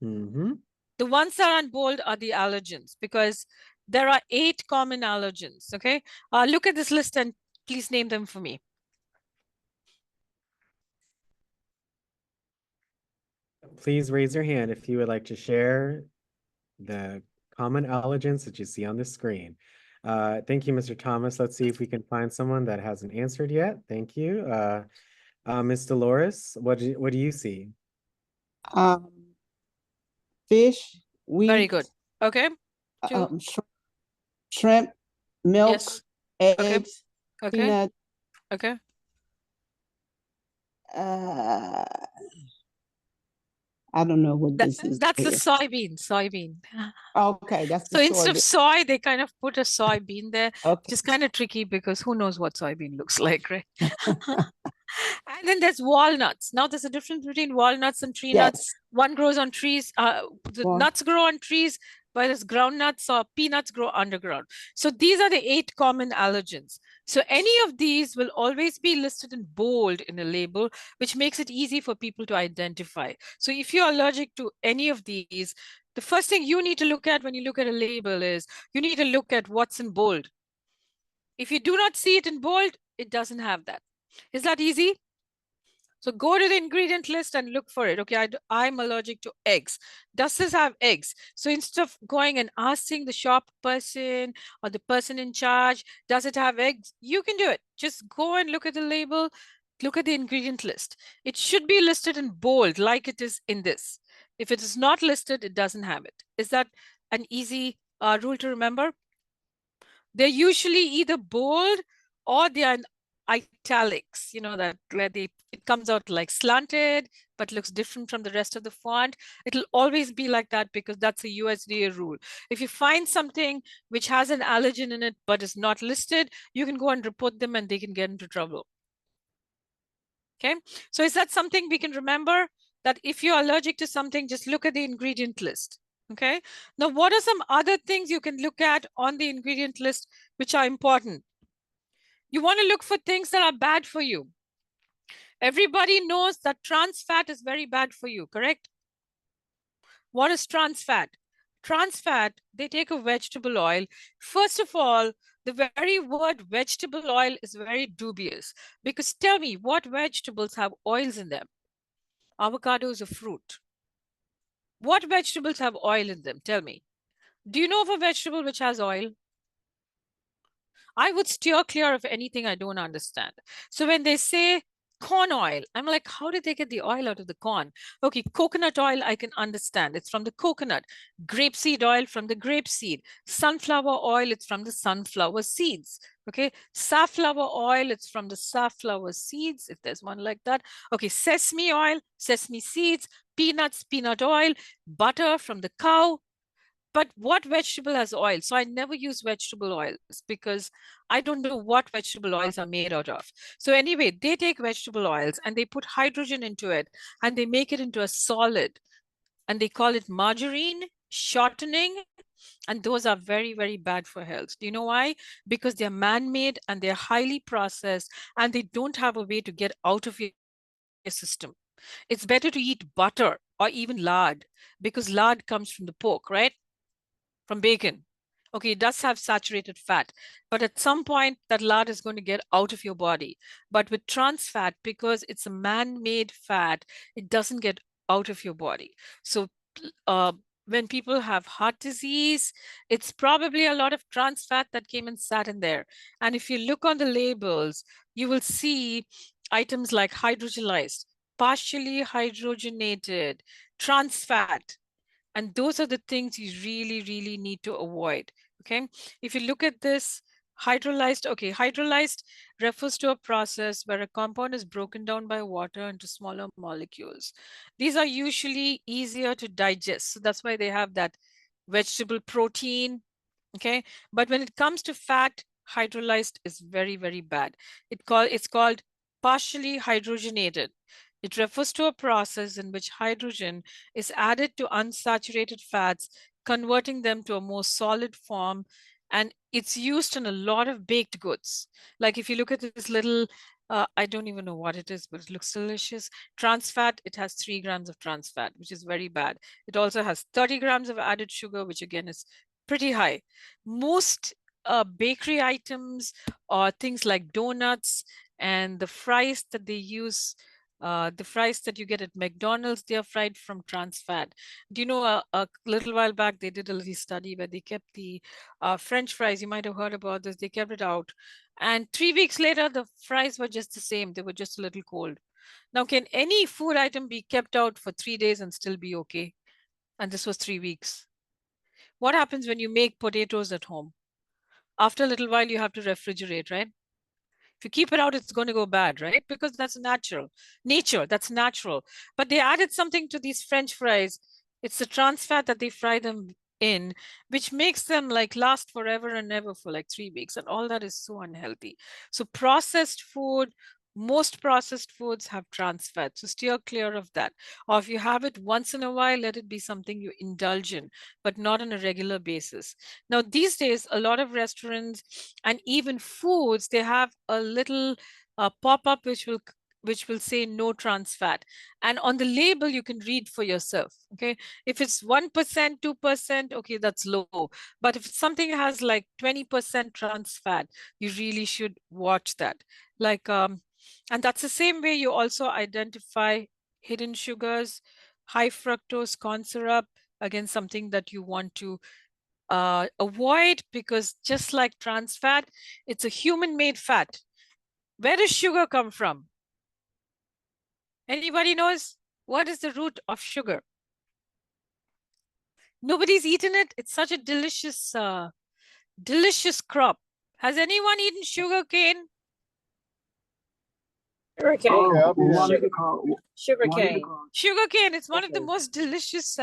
The ones that are in bold are the allergens, because there are 8 common allergens, okay? Look at this list and please name them for me. Please raise your hand if you would like to share the common allergens that you see on the screen. Thank you, Mr. Thomas. Let's see if we can find someone that hasn't answered yet. Thank you. Ms. Dolores, what do you see? Fish, wheat. Very good. Okay. Shrimp, milk, yes. eggs, okay. peanut. Okay. I don't know what this is. That's the soybean. Okay, that's the so instead of soy, they kind of put a soybean there, which is kind of tricky because who knows what soybean looks like, right? And then there's walnuts. Now there's a difference between walnuts and tree nuts. One grows on trees, the nuts grow on trees, whereas groundnuts or peanuts grow underground. So these are the 8 common allergens. So any of these will always be listed in bold in a label, which makes it easy for people to identify. So if you're allergic to any of these, the first thing you need to look at when you look at a label is you need to look at what's in bold. If you do not see it in bold, it doesn't have that. Is that easy? So go to the ingredient list and look for it. Okay, I'm allergic to eggs. Does this have eggs? So instead of going and asking the shop person or the person in charge, does it have eggs? You can do it. Just go and look at the label, look at the ingredient list. It should be listed in bold like it is in this. If it is not listed, it doesn't have it. Is that an easy rule to remember? They're usually either bold or they are in italics, you know, that where it comes out like slanted, but looks different from the rest of the font. It'll always be like that because that's a USDA rule. If you find something which has an allergen in it, but is not listed, you can go and report them and they can get into trouble. Okay, so is that something we can remember? That if you're allergic to something, just look at the ingredient list. Okay, now what are some other things you can look at on the ingredient list which are important? You want to look for things that are bad for you. Everybody knows that trans fat is very bad for you, correct? What is trans fat? Trans fat, they take a vegetable oil. First of all, the very word vegetable oil is very dubious because tell me, what vegetables have oils in them? Avocado is a fruit. What vegetables have oil in them? Tell me. Do you know of a vegetable which has oil? I would steer clear of anything I don't understand. So when they say corn oil, I'm like, how did they get the oil out of the corn? Okay, coconut oil, I can understand. It's from the coconut. Grapeseed oil from the grapeseed. Sunflower oil, it's from the sunflower seeds. Okay, safflower oil, it's from the safflower seeds, if there's one like that. Okay, sesame oil, sesame seeds, peanuts, peanut oil, butter from the cow. But what vegetable has oil? So I never use vegetable oils because I don't know what vegetable oils are made out of. So anyway, they take vegetable oils and they put hydrogen into it and they make it into a solid and they call it margarine, shortening, and those are very, very bad for health. Do you know why? Because they're man-made and they're highly processed and they don't have a way to get out of your system. It's better to eat butter or even lard because lard comes from the pork, right? From bacon. Okay, it does have saturated fat, but at some point that lard is going to get out of your body. But with trans fat, because it's a man-made fat, it doesn't get out of your body. So when people have heart disease, it's probably a lot of trans fat that came and sat in there. And if you look on the labels, you will see items like hydrogenized, partially hydrogenated, trans fat. And those are the things you really, really need to avoid, okay? If you look at this, hydrolyzed, okay, hydrolyzed refers to a process where a compound is broken down by water into smaller molecules. These are usually easier to digest. So that's why they have that vegetable protein, okay? But when it comes to fat, hydrolyzed is very, very bad. It's called partially hydrogenated. It refers to a process in which hydrogen is added to unsaturated fats, converting them to a more solid form. And it's used in a lot of baked goods. Like if you look at this little, I don't even know what it is, but it looks delicious. Trans fat, it has 3 grams of trans fat, which is very bad. It also has 30 grams of added sugar, which again is pretty high. Most bakery items or things like donuts and the fries that they use, the fries that you get at McDonald's, they are fried from trans fat. Do you know a little while back, they did a little study where they kept the French fries, you might have heard about this, they kept it out. And 3 weeks later, the fries were just the same. They were just a little cold. Now, can any food item be kept out for 3 days and still be okay? And this was 3 weeks. What happens when you make potatoes at home? After a little while, you have to refrigerate, right? If you keep it out, it's going to go bad, right? Because that's nature, that's natural. But they added something to these French fries. It's the trans fat that they fry them in, which makes them like last forever and ever for like 3 weeks. And all that is so unhealthy. So processed food, most processed foods have trans fat. So steer clear of that. Or if you have it once in a while, let it be something you indulge in, but not on a regular basis. Now, these days, a lot of restaurants and even foods, they have a little pop-up which will say no trans fat. And on the label, you can read for yourself, okay? If it's 1%, 2%, okay, that's low. But if something has like 20% trans fat, you really should watch that. Like And that's the same way you also identify hidden sugars, high fructose corn syrup, again, something that you want to avoid, because just like trans fat, it's a human-made fat. Where does sugar come from? Anybody knows? What is the root of sugar? Nobody's eaten it. It's such a delicious, delicious crop. Has anyone eaten sugar cane? Sugarcane, it's one of the most delicious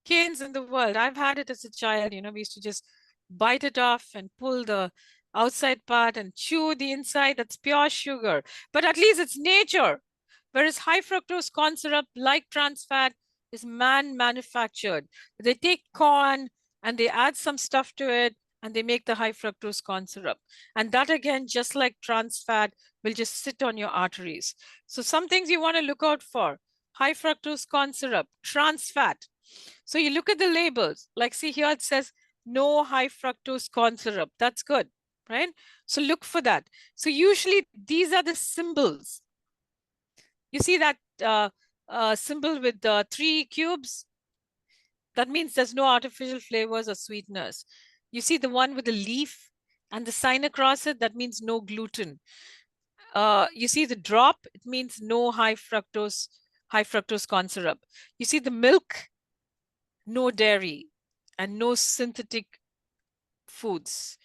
canes in the world. I've had it as a child. You know, we used to just bite it off and pull the outside part and chew the inside. That's pure sugar, but at least it's nature. Whereas high fructose corn syrup, like trans fat, is man-manufactured. They take corn and they add some stuff to it and they make the high fructose corn syrup. And that, again, just like trans fat, will just sit on your arteries. So some things you want to look out for: high fructose corn syrup, trans fat. So you look at the labels, like see here, it says no high fructose corn syrup. That's good, right? So look for that. So usually these are the symbols. You see that symbol with the 3 cubes? That means there's no artificial flavors or sweeteners. You see the one with the leaf and the sign across it, that means no gluten. You see the drop, it means no high fructose corn syrup. You see the milk, no dairy and no synthetic foods.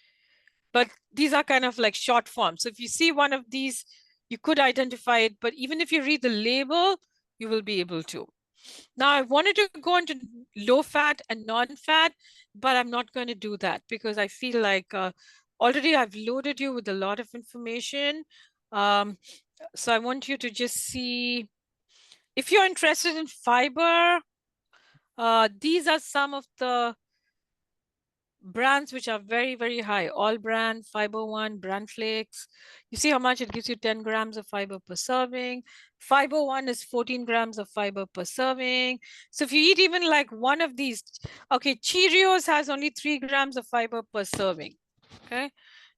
But these are kind of like short forms. So if you see one of these, you could identify it, but even if you read the label, you will be able to. Now, I wanted to go into low fat and non-fat, but I'm not going to do that because I feel like already I've loaded you with a lot of information. So I want you to just see, if you're interested in fiber, these are some of the brands which are very, very high. All Bran, Fiber One, Bran Flakes. You see how much it gives you 10 grams of fiber per serving. Fiber One is 14 grams of fiber per serving. So if you eat even like one of these, okay, Cheerios has only 3 grams of fiber per serving. Okay.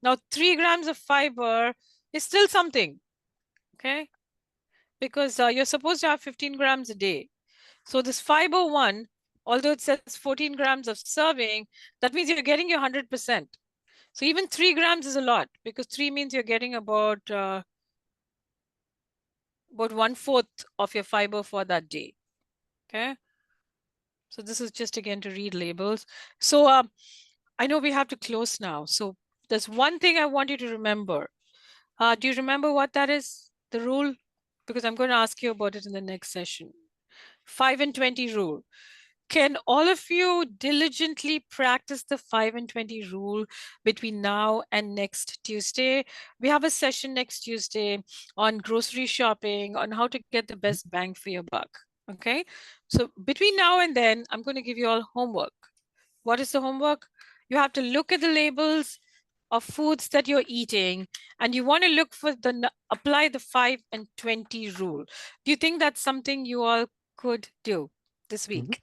Now 3 grams of fiber is still something. Okay. Because you're supposed to have 15 grams a day. So this Fiber One, although it says 14 grams of serving, that means you're getting your 100%. So even 3 grams is a lot, because 3 means you're getting about 1/4 of your fiber for that day. Okay. So this is just again to read labels. So I know we have to close now. So there's one thing I want you to remember. Do you remember what that is? The rule? Because I'm going to ask you about it in the next session. 5 and 20 rule. Can all of you diligently practice the 5 and 20 rule between now and next Tuesday? We have a session next Tuesday on grocery shopping, on how to get the best bang for your buck. Okay, so between now and then, I'm going to give you all homework. What is the homework? You have to look at the labels of foods that you're eating, and you want to look for apply the 5 and 20 rule. Do you think that's something you all could do this week?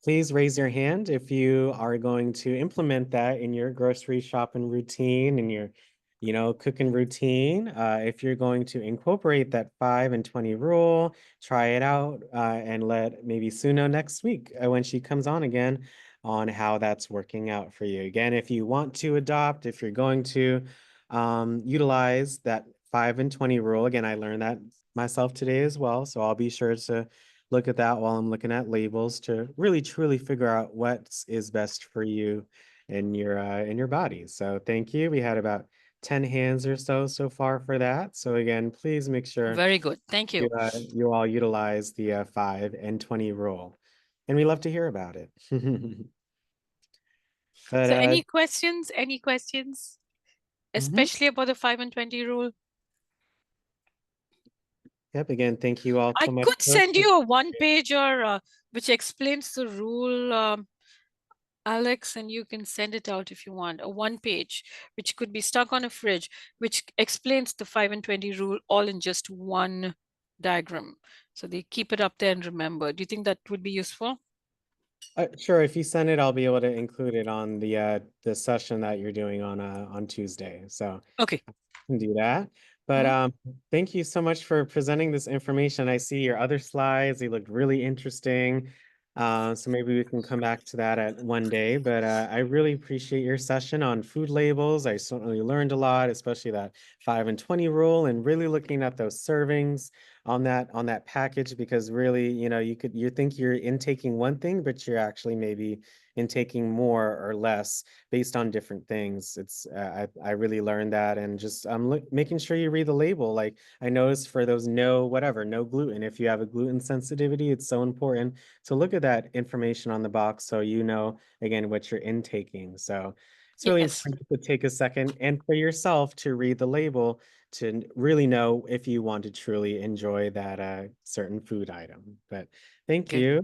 Please raise your hand if you are going to implement that in your grocery shopping routine and your, cooking routine. If you're going to incorporate that 5 and 20 rule, try it out and let maybe Sue know next week when she comes on again on how that's working out for you. Again, if you want to adopt, if you're going to utilize that 5 and 20 rule, again, I learned that myself today as well. So I'll be sure to look at that while I'm looking at labels to really truly figure out what is best for you in your body. So thank you. We had about 10 hands or so far for that. So again, please make sure Very good. Thank you. you all utilize the 5 and 20 rule. And we love to hear about it. But So any questions? Any questions? Especially about the 5 and 20 rule? Yep, again, thank you all so I much. could send you a one-pager which explains the rule, Alex, and you can send it out if you want. A 1-page, which could be stuck on a fridge, which explains the 5 and 20 rule all in just one diagram. So they keep it up there and remember. Do you think that would be useful? Sure, if you send it, I'll be able to include it on the session that you're doing on Tuesday. So okay, I can do that. But thank you so much for presenting this information. I see your other slides. They looked really interesting. So maybe we can come back to that at one day. But I really appreciate your session on food labels. I certainly learned a lot, especially that 5 and 20 rule, and really looking at those servings on that package, because really, you think you're intaking one thing, but you're actually maybe intaking more or less based on different things. I really learned that, and just making sure you read the label. Like I noticed for those no gluten. If you have a gluten sensitivity, it's so important to look at that information on the box so you know again what you're intaking. So it's really Yes. important to take a second and for yourself to read the label to really know if you want to truly enjoy that certain food item. But thank Good. you.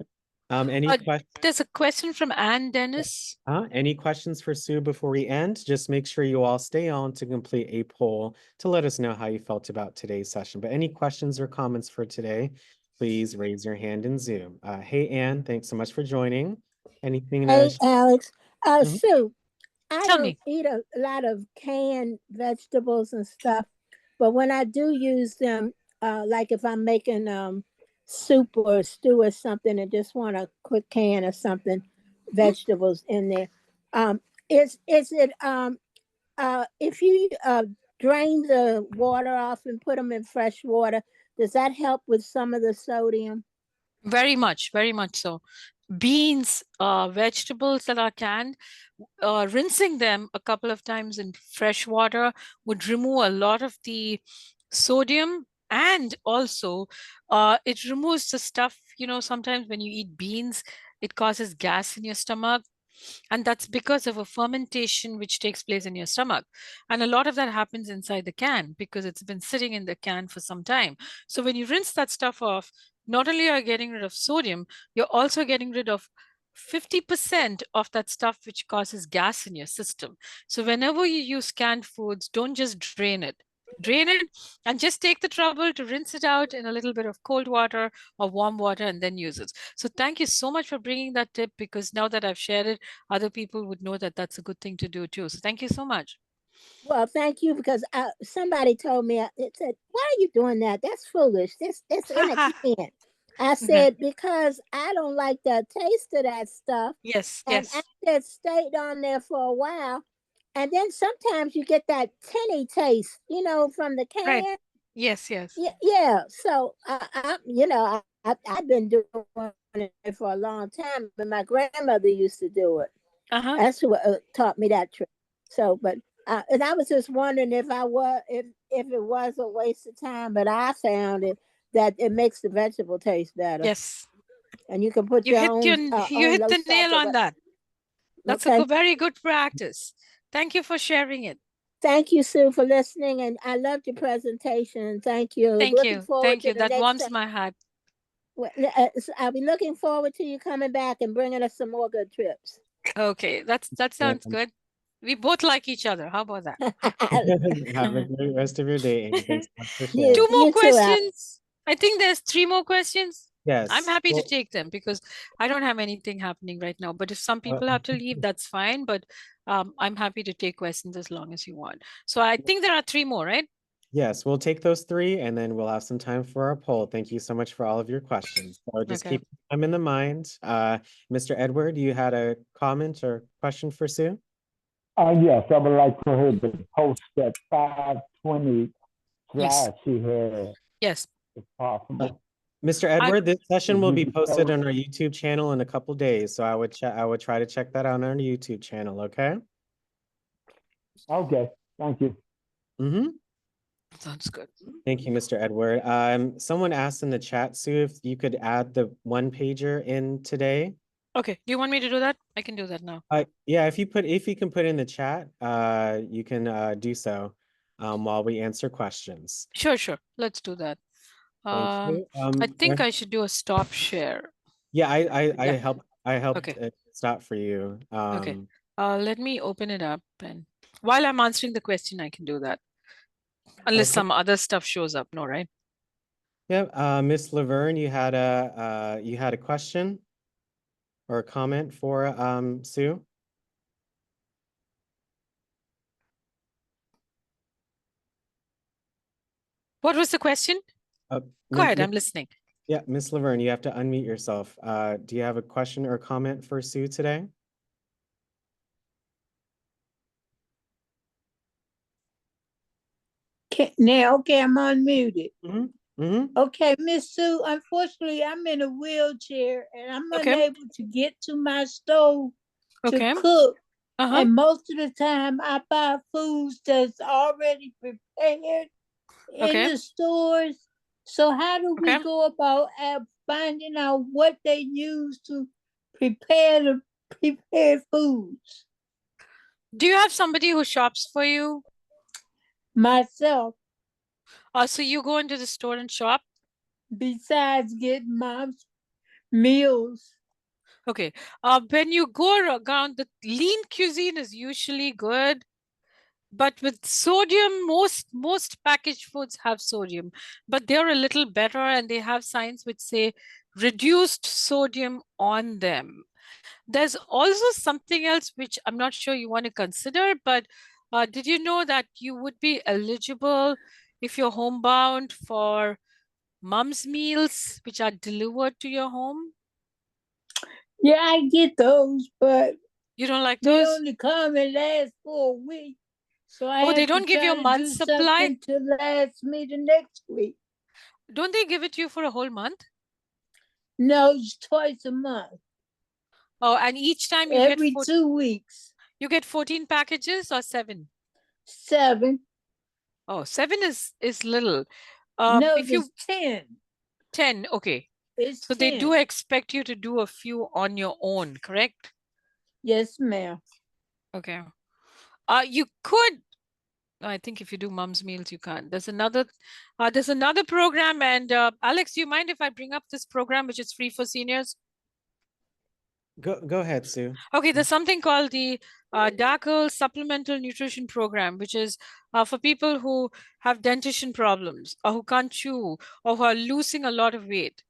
Any questions? There's a question from Ann Dennis. Any questions for Sue before we end? Just make sure you all stay on to complete a poll to let us know how you felt about today's session. But any questions or comments for today, please raise your hand in Zoom. Hey, Ann, thanks so much for joining. Anything Hey, to Alex. Mhm. Sue, I Tell don't me. eat a lot of canned vegetables and stuff, but when I do use them, like if I'm making soup or a stew or something and just want a quick can or something, vegetables in there, um, is it if you drain the water off and put them in fresh water, does that help with some of the sodium? Very much so. Beans, vegetables that are canned, rinsing them a couple of times in fresh water would remove a lot of the sodium, and also it removes the stuff, sometimes when you eat beans, it causes gas in your stomach. And that's because of a fermentation which takes place in your stomach. And a lot of that happens inside the can because it's been sitting in the can for some time. So when you rinse that stuff off, not only are you getting rid of sodium, you're also getting rid of 50% of that stuff which causes gas in your system. So whenever you use canned foods, don't just drain it. Drain it and just take the trouble to rinse it out in a little bit of cold water or warm water and then use it. So thank you so much for bringing that tip, because now that I've shared it, other people would know that that's a good thing to do too. So thank you so much. Well, thank you, because somebody told me, it said, "Why are you doing that? That's foolish. It's in a can." I said, because I don't like the taste of that stuff. Yes, And yes. after it stayed on there for a while, and then sometimes you get that tinny taste, from the Right. can. Yes, yes. Yeah. So I've been doing it for a long time, but my grandmother used to do it. Uh-huh. That's who taught me that trick. So, but and I was just wondering if it was a waste of time, but I found it that it makes the vegetable taste better. Yes. And you can put You your hit own you hit the little salt nail or on what. that. That's a Okay. very good practice. Thank you for sharing it. Thank you, Sue, for listening, and I loved your presentation. Thank you. Thank Looking you. forward Thank to you. the That next warms time. my heart. I'll be looking forward to you coming back and bringing us some more good trips. Okay, that sounds good. We both like each other. How about that? Have a great rest of your day, and thanks so much for You, sharing. Two more you too, Al. questions. I think there's 3 more questions. I'm Yes. happy to Well, take them because I don't have anything happening right now. But if some people have to leave, that's fine. But I'm happy to take questions as long as you want. So I think there are 3 more, right? yes, we'll take those 3 and then we'll have some time for our poll. Thank you so much for all of your questions. So just Okay. keep them in the mind. Mr. Edward, you had a comment or question for Sue? Yes, I would like for her to post that 520 Yes. slide she had, Yes. if possible. Mr. I Edward, this session will be Mhm. posted on our YouTube channel in a couple days, so I would try to check that out on our YouTube channel, okay? Okay, thank you. Mm-hmm. sounds good. Thank you, Mr. Edward. Someone asked in the chat, Sue, if you could add the 1-pager in today. Okay. Do you want me to do that? I can do that now. Yeah, if you can put in the chat, you can do so while we answer questions. Sure. Let's do that. Thank you. I think I should do a stop share. Yeah, I Yeah. helped Okay. stop for you. Okay. Let me open it up, and while I'm answering the question, I can do that. Unless Okay. some other stuff shows up, no, right? Yeah, Miss Laverne, you had a question or a comment for Sue? What was the question? Go ahead, I'm listening. Yeah, Miss Laverne, you have to unmute yourself. Do you have a question or comment for Sue today? Okay, I'm unmuted. Mm-hmm. Okay, Miss Sue, unfortunately, I'm in a wheelchair and I'm unable to get to my stove to cook. And most of the time I buy foods that's already prepared in the stores. So how do we go about finding out what they use to prepare the prepared foods? Do you have somebody who shops for you? Myself. So you go into the store and shop? Besides getting mom's meals. Okay. When you go around, the lean cuisine is usually good. But with sodium, most packaged foods have sodium, but they're a little better and they have signs which say reduced sodium on them. There's also something else which I'm not sure you want to consider, but did you know that you would be eligible if you're homebound for mom's meals, which are delivered to your home? Yeah, I get those, but you don't like they those? only come and last for a week. So I have they don't give you a to month's do supply? something to last me the next week. Don't they give it to you for a whole month? No, it's twice a month. Oh, and each time you Every get 2 weeks. You get 14 packages or 7? 7. Oh, 7 is little. No, If you 10. 10, okay. It's So 10. they do expect you to do a few on your own, correct? Yes, ma'am. Okay. You could. I think if you do mom's meals, you can't. There's another program, and Alex, do you mind if I bring up this program, which is free for seniors? Go ahead, Sue. Okay, there's something called the DACL Supplemental Nutrition Program, which is for people who have dentition problems or who can't chew or who are losing a lot of weight.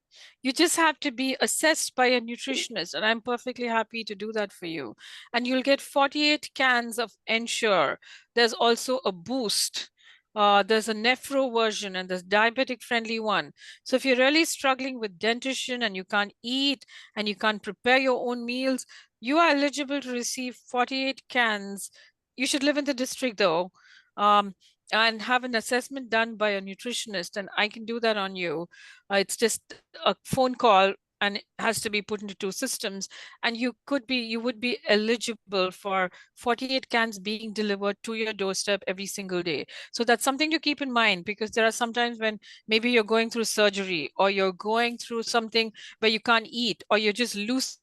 You just have to be assessed by a nutritionist, and I'm perfectly happy to do that for you. And you'll get 48 cans of Ensure. There's also a Boost. There's a nephro version and there's diabetic friendly one. So if you're really struggling with dentition and you can't eat and you can't prepare your own meals, you are eligible to receive 48 cans. You should live in the district though, and have an assessment done by a nutritionist, and I can do that on you. It's just a phone call and it has to be put into 2 systems, and you would be eligible for 48 cans being delivered to your doorstep every single day. So that's something to keep in mind, because there are sometimes when maybe you're going through surgery or you're going through something where you can't eat or you're just losing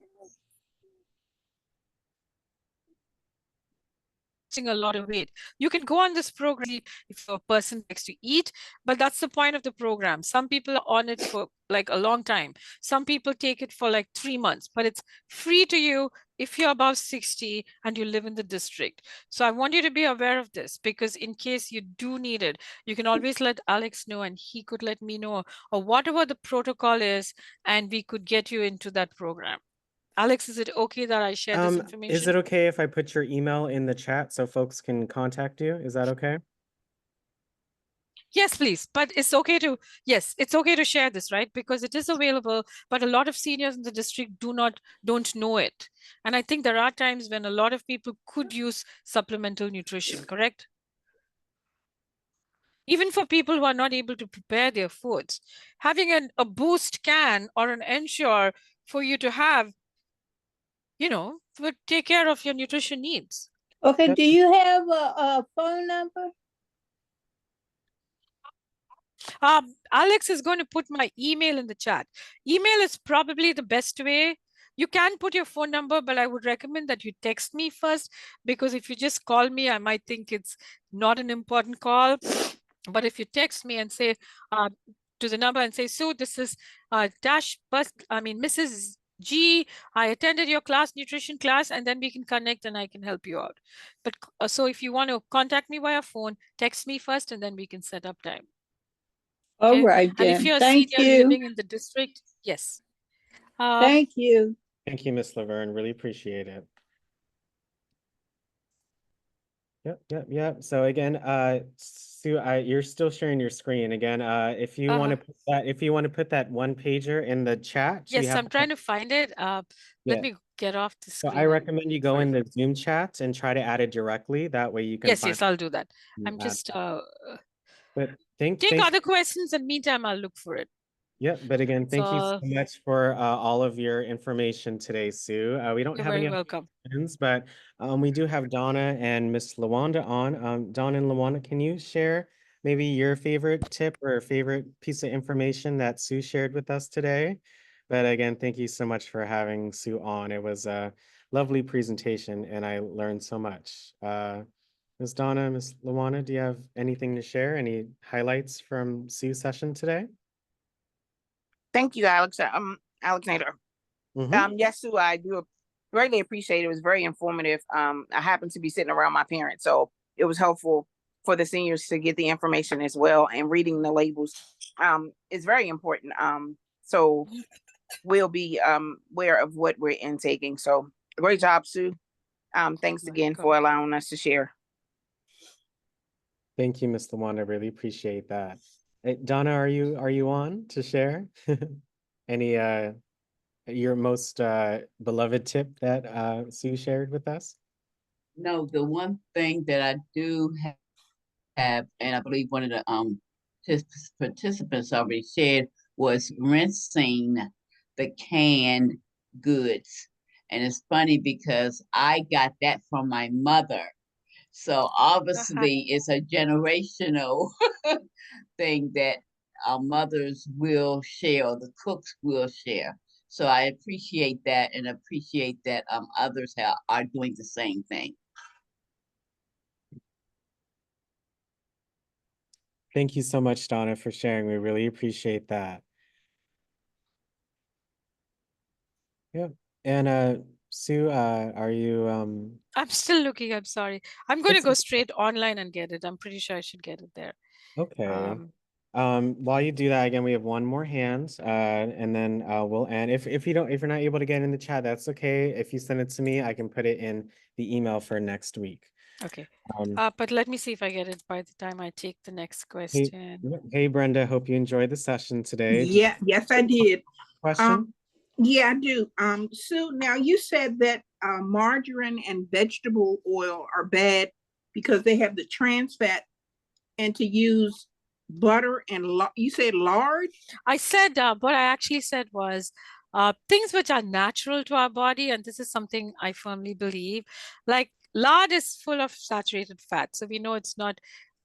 a lot of weight. You can go on this program if a person likes to eat, but that's the point of the program. Some people are on it for like a long time. Some people take it for like 3 months, but it's free to you if you're above 60 and you live in the district. So I want you to be aware of this, because in case you do need it, you can always let Alex know and he could let me know, or whatever the protocol is, and we could get you into that program. Alex, is it okay that I share this information? Is it okay if I put your email in the chat so folks can contact you? Is that okay? Yes, please. But it's okay to, yes, it's okay to share this, right? Because it is available, but a lot of seniors in the district don't know it. And I think there are times when a lot of people could use supplemental nutrition, correct? Even for people who are not able to prepare their foods, having a Boost can or an Ensure for you to have, would take care of your nutrition needs. Okay, do you have a phone number? Alex is going to put my email in the chat. Email is probably the best way. You can put your phone number, but I would recommend that you text me first, because if you just call me, I might think it's not an important call. But if you text me and say to the number and say, Sue, this is Mrs. G, I attended your nutrition class, and then we can connect and I can help you out. But so if you want to contact me via phone, text me first and then we can set up time. Okay? All right, then. And if you're a Thank senior you. living in the district, yes. Thank you. Thank you, Miss Laverne. Really appreciate it. Yep. So again, Sue, you're still sharing your screen again. If you want to put that, one pager in the chat, so you Yes, have I'm trying to find it. Let Yeah. me get off the So screen. I and- recommend you go sorry. in the Zoom chat and try to add it directly. That way you can Yes, find. yes, I'll do that. and I'm add just that. But take thank other questions, and meantime, I'll look for it. Yeah, but again, thank you so So much for all of your information today, Sue. We don't you're have very any other welcome. questions, but we do have Donna and Miss Lawanda on. Donna and Lawanda, can you share maybe your favorite tip or favorite piece of information that Sue shared with us today? But again, thank you so much for having Sue on. It was a lovely presentation and I learned so much. Ms. Donna, Ms. Lawanda, do you have anything to share? Any highlights from Sue's session today? Thank you, Alexander. Yes, Sue, I do greatly appreciate it. It was very informative. I happened to be sitting around my parents, so it was helpful for the seniors to get the information as well, and reading the labels is very important. So we'll be aware of what we're intaking. So great job, Sue. Thanks again for allowing us to share. Thank you, Ms. Lawanda. I really appreciate that. Donna, are you on to share? Any your most beloved tip that Sue shared with us? No, the one thing that I do have, and I believe one of the participants already shared, was rinsing the canned goods. And it's funny because I got that from my mother. So obviously it's a generational thing that our mothers will share, or the cooks will share. So I appreciate that, and appreciate that others are doing the same thing. Thank you so much, Donna, for sharing. We really appreciate that. Yeah. And Sue, are you I'm still looking. I'm sorry. I'm going to It's go straight online and get it. I'm pretty sure I should get it there. okay. While you do that, again, we have one more hand, and then we'll end. If you're not able to get in the chat, that's okay. If you send it to me, I can put it in the email for next week. Okay. But let me see if I get it by the time I take the next question. Hey Brenda, hope you enjoyed the session today. Yeah, yes, I did. Question? Yeah, I do. Sue, now you said that margarine and vegetable oil are bad because they have the trans fat, and to use butter and you said lard? I said what I actually said was things which are natural to our body, and this is something I firmly believe, like lard is full of saturated fat, so we know it's not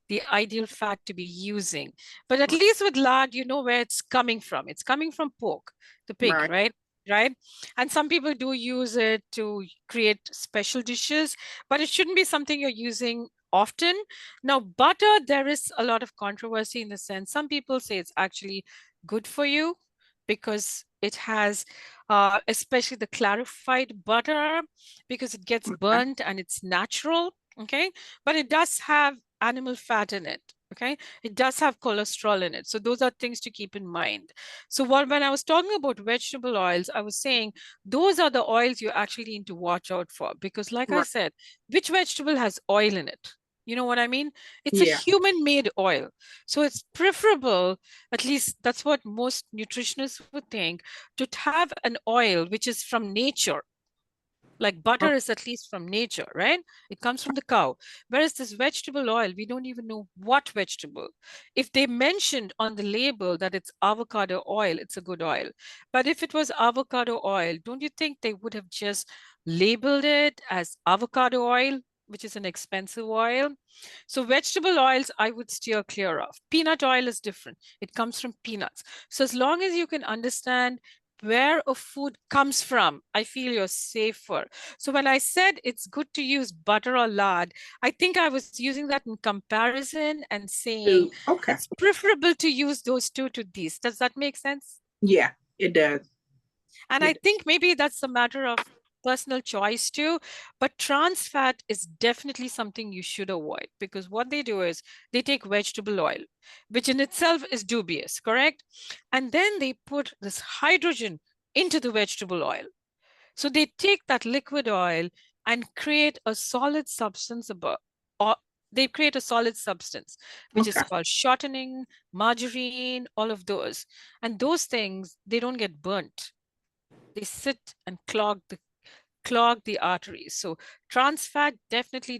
the ideal fat to be using. But at least with lard, you know where it's coming from. It's coming from pork, the pig, right? Right? And some people do use it to create special dishes, but it shouldn't be something you're using often. Now, butter, there is a lot of controversy in the sense some people say it's actually good for you because it has especially the clarified butter, because it gets burnt and it's natural, okay? But it does have animal fat in it, okay? It does have cholesterol in it. So those are things to keep in mind. So when I was talking about vegetable oils, I was saying those are the oils you actually need to watch out for, because like I said, which vegetable has oil in it? You know what I mean? It's a human-made oil. So it's preferable, at least that's what most nutritionists would think, to have an oil which is from nature. Like butter is at least from nature, right? It comes from the cow. Whereas this vegetable oil, we don't even know what vegetable. If they mentioned on the label that it's avocado oil, it's a good oil. But if it was avocado oil, don't you think they would have just labeled it as avocado oil, which is an expensive oil? So vegetable oils, I would steer clear of. Peanut oil is different. It comes from peanuts. So as long as you can understand where a food comes from, I feel you're safer. So when I said it's good to use butter or lard, I think I was using that in comparison and saying it's preferable to use those two to these. Does that make sense? Yeah, it does. And I think maybe that's a matter of personal choice too, but trans fat is definitely something you should avoid, because what they do is they take vegetable oil, which in itself is dubious, correct? And then they put this hydrogen into the vegetable oil. So they take that liquid oil and create a solid substance above, or they create a solid substance, which is Okay. called shortening, margarine, all of those. And those things, they don't get burnt. They sit and clog the arteries. So trans fat, definitely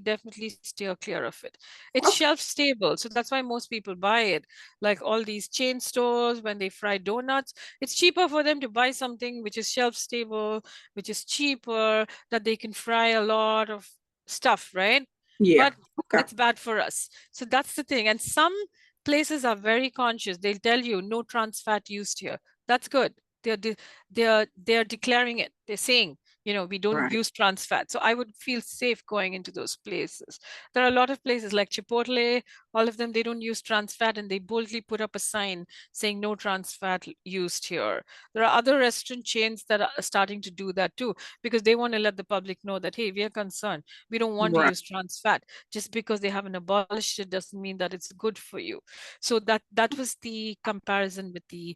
steer clear of it. It's shelf stable, so that's why most people buy it. Like all these chain stores, when they fry donuts, it's cheaper for them to buy something which is shelf stable, which is cheaper, that they can fry a lot of stuff, right? Yeah. But it's bad for us. So that's the thing. And some places are very conscious. They'll tell you no trans fat used here. That's good. They're declaring it. They're saying, we don't use trans fat. So I would feel safe going into those places. There are a lot of places like Chipotle, all of them, they don't use trans fat, and they boldly put up a sign saying no trans fat used here. There are other restaurant chains that are starting to do that too, because they want to let the public know that, hey, we are concerned. We don't want to use trans fat. Just because they haven't abolished it doesn't mean that it's good for you. So that was the comparison with the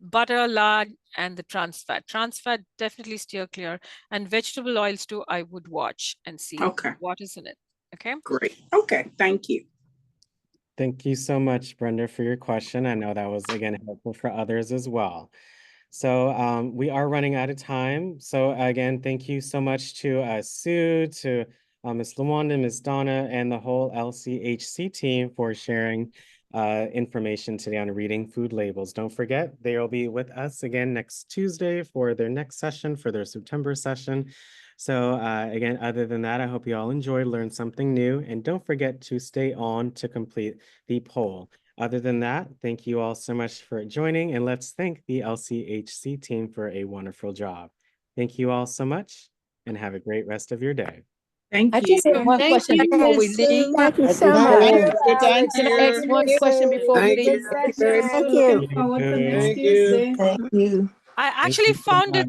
butter, lard, and the trans fat. Trans fat, definitely steer clear. And vegetable oils too, I would watch and see what is in it. Okay. Great. Okay. Thank you. Thank you so much, Brenda, for your question. I know that was, again, helpful for others as well. So we are running out of time. So again, thank you so much to Sue, to Ms. LaWanda, Ms. Donna, and the whole LCHC team for sharing information today on reading food labels. Don't forget, they will be with us again next Tuesday for their next session, for their September session. So again, other than that, I hope you all enjoyed, learned something new, and don't forget to stay on to complete the poll. Other than that, thank you all so much for joining, and let's thank the LCHC team for a wonderful job. Thank you all so much, and have a great rest of your day. Thank I you. just have one question before we leave. Thank you Thank so you, much. Sue. Thank Can I ask one question before we Thank leave? you. Thank you very much. Thank you. Looking forward to next Tuesday. Thank you. I Thank actually you so found it much.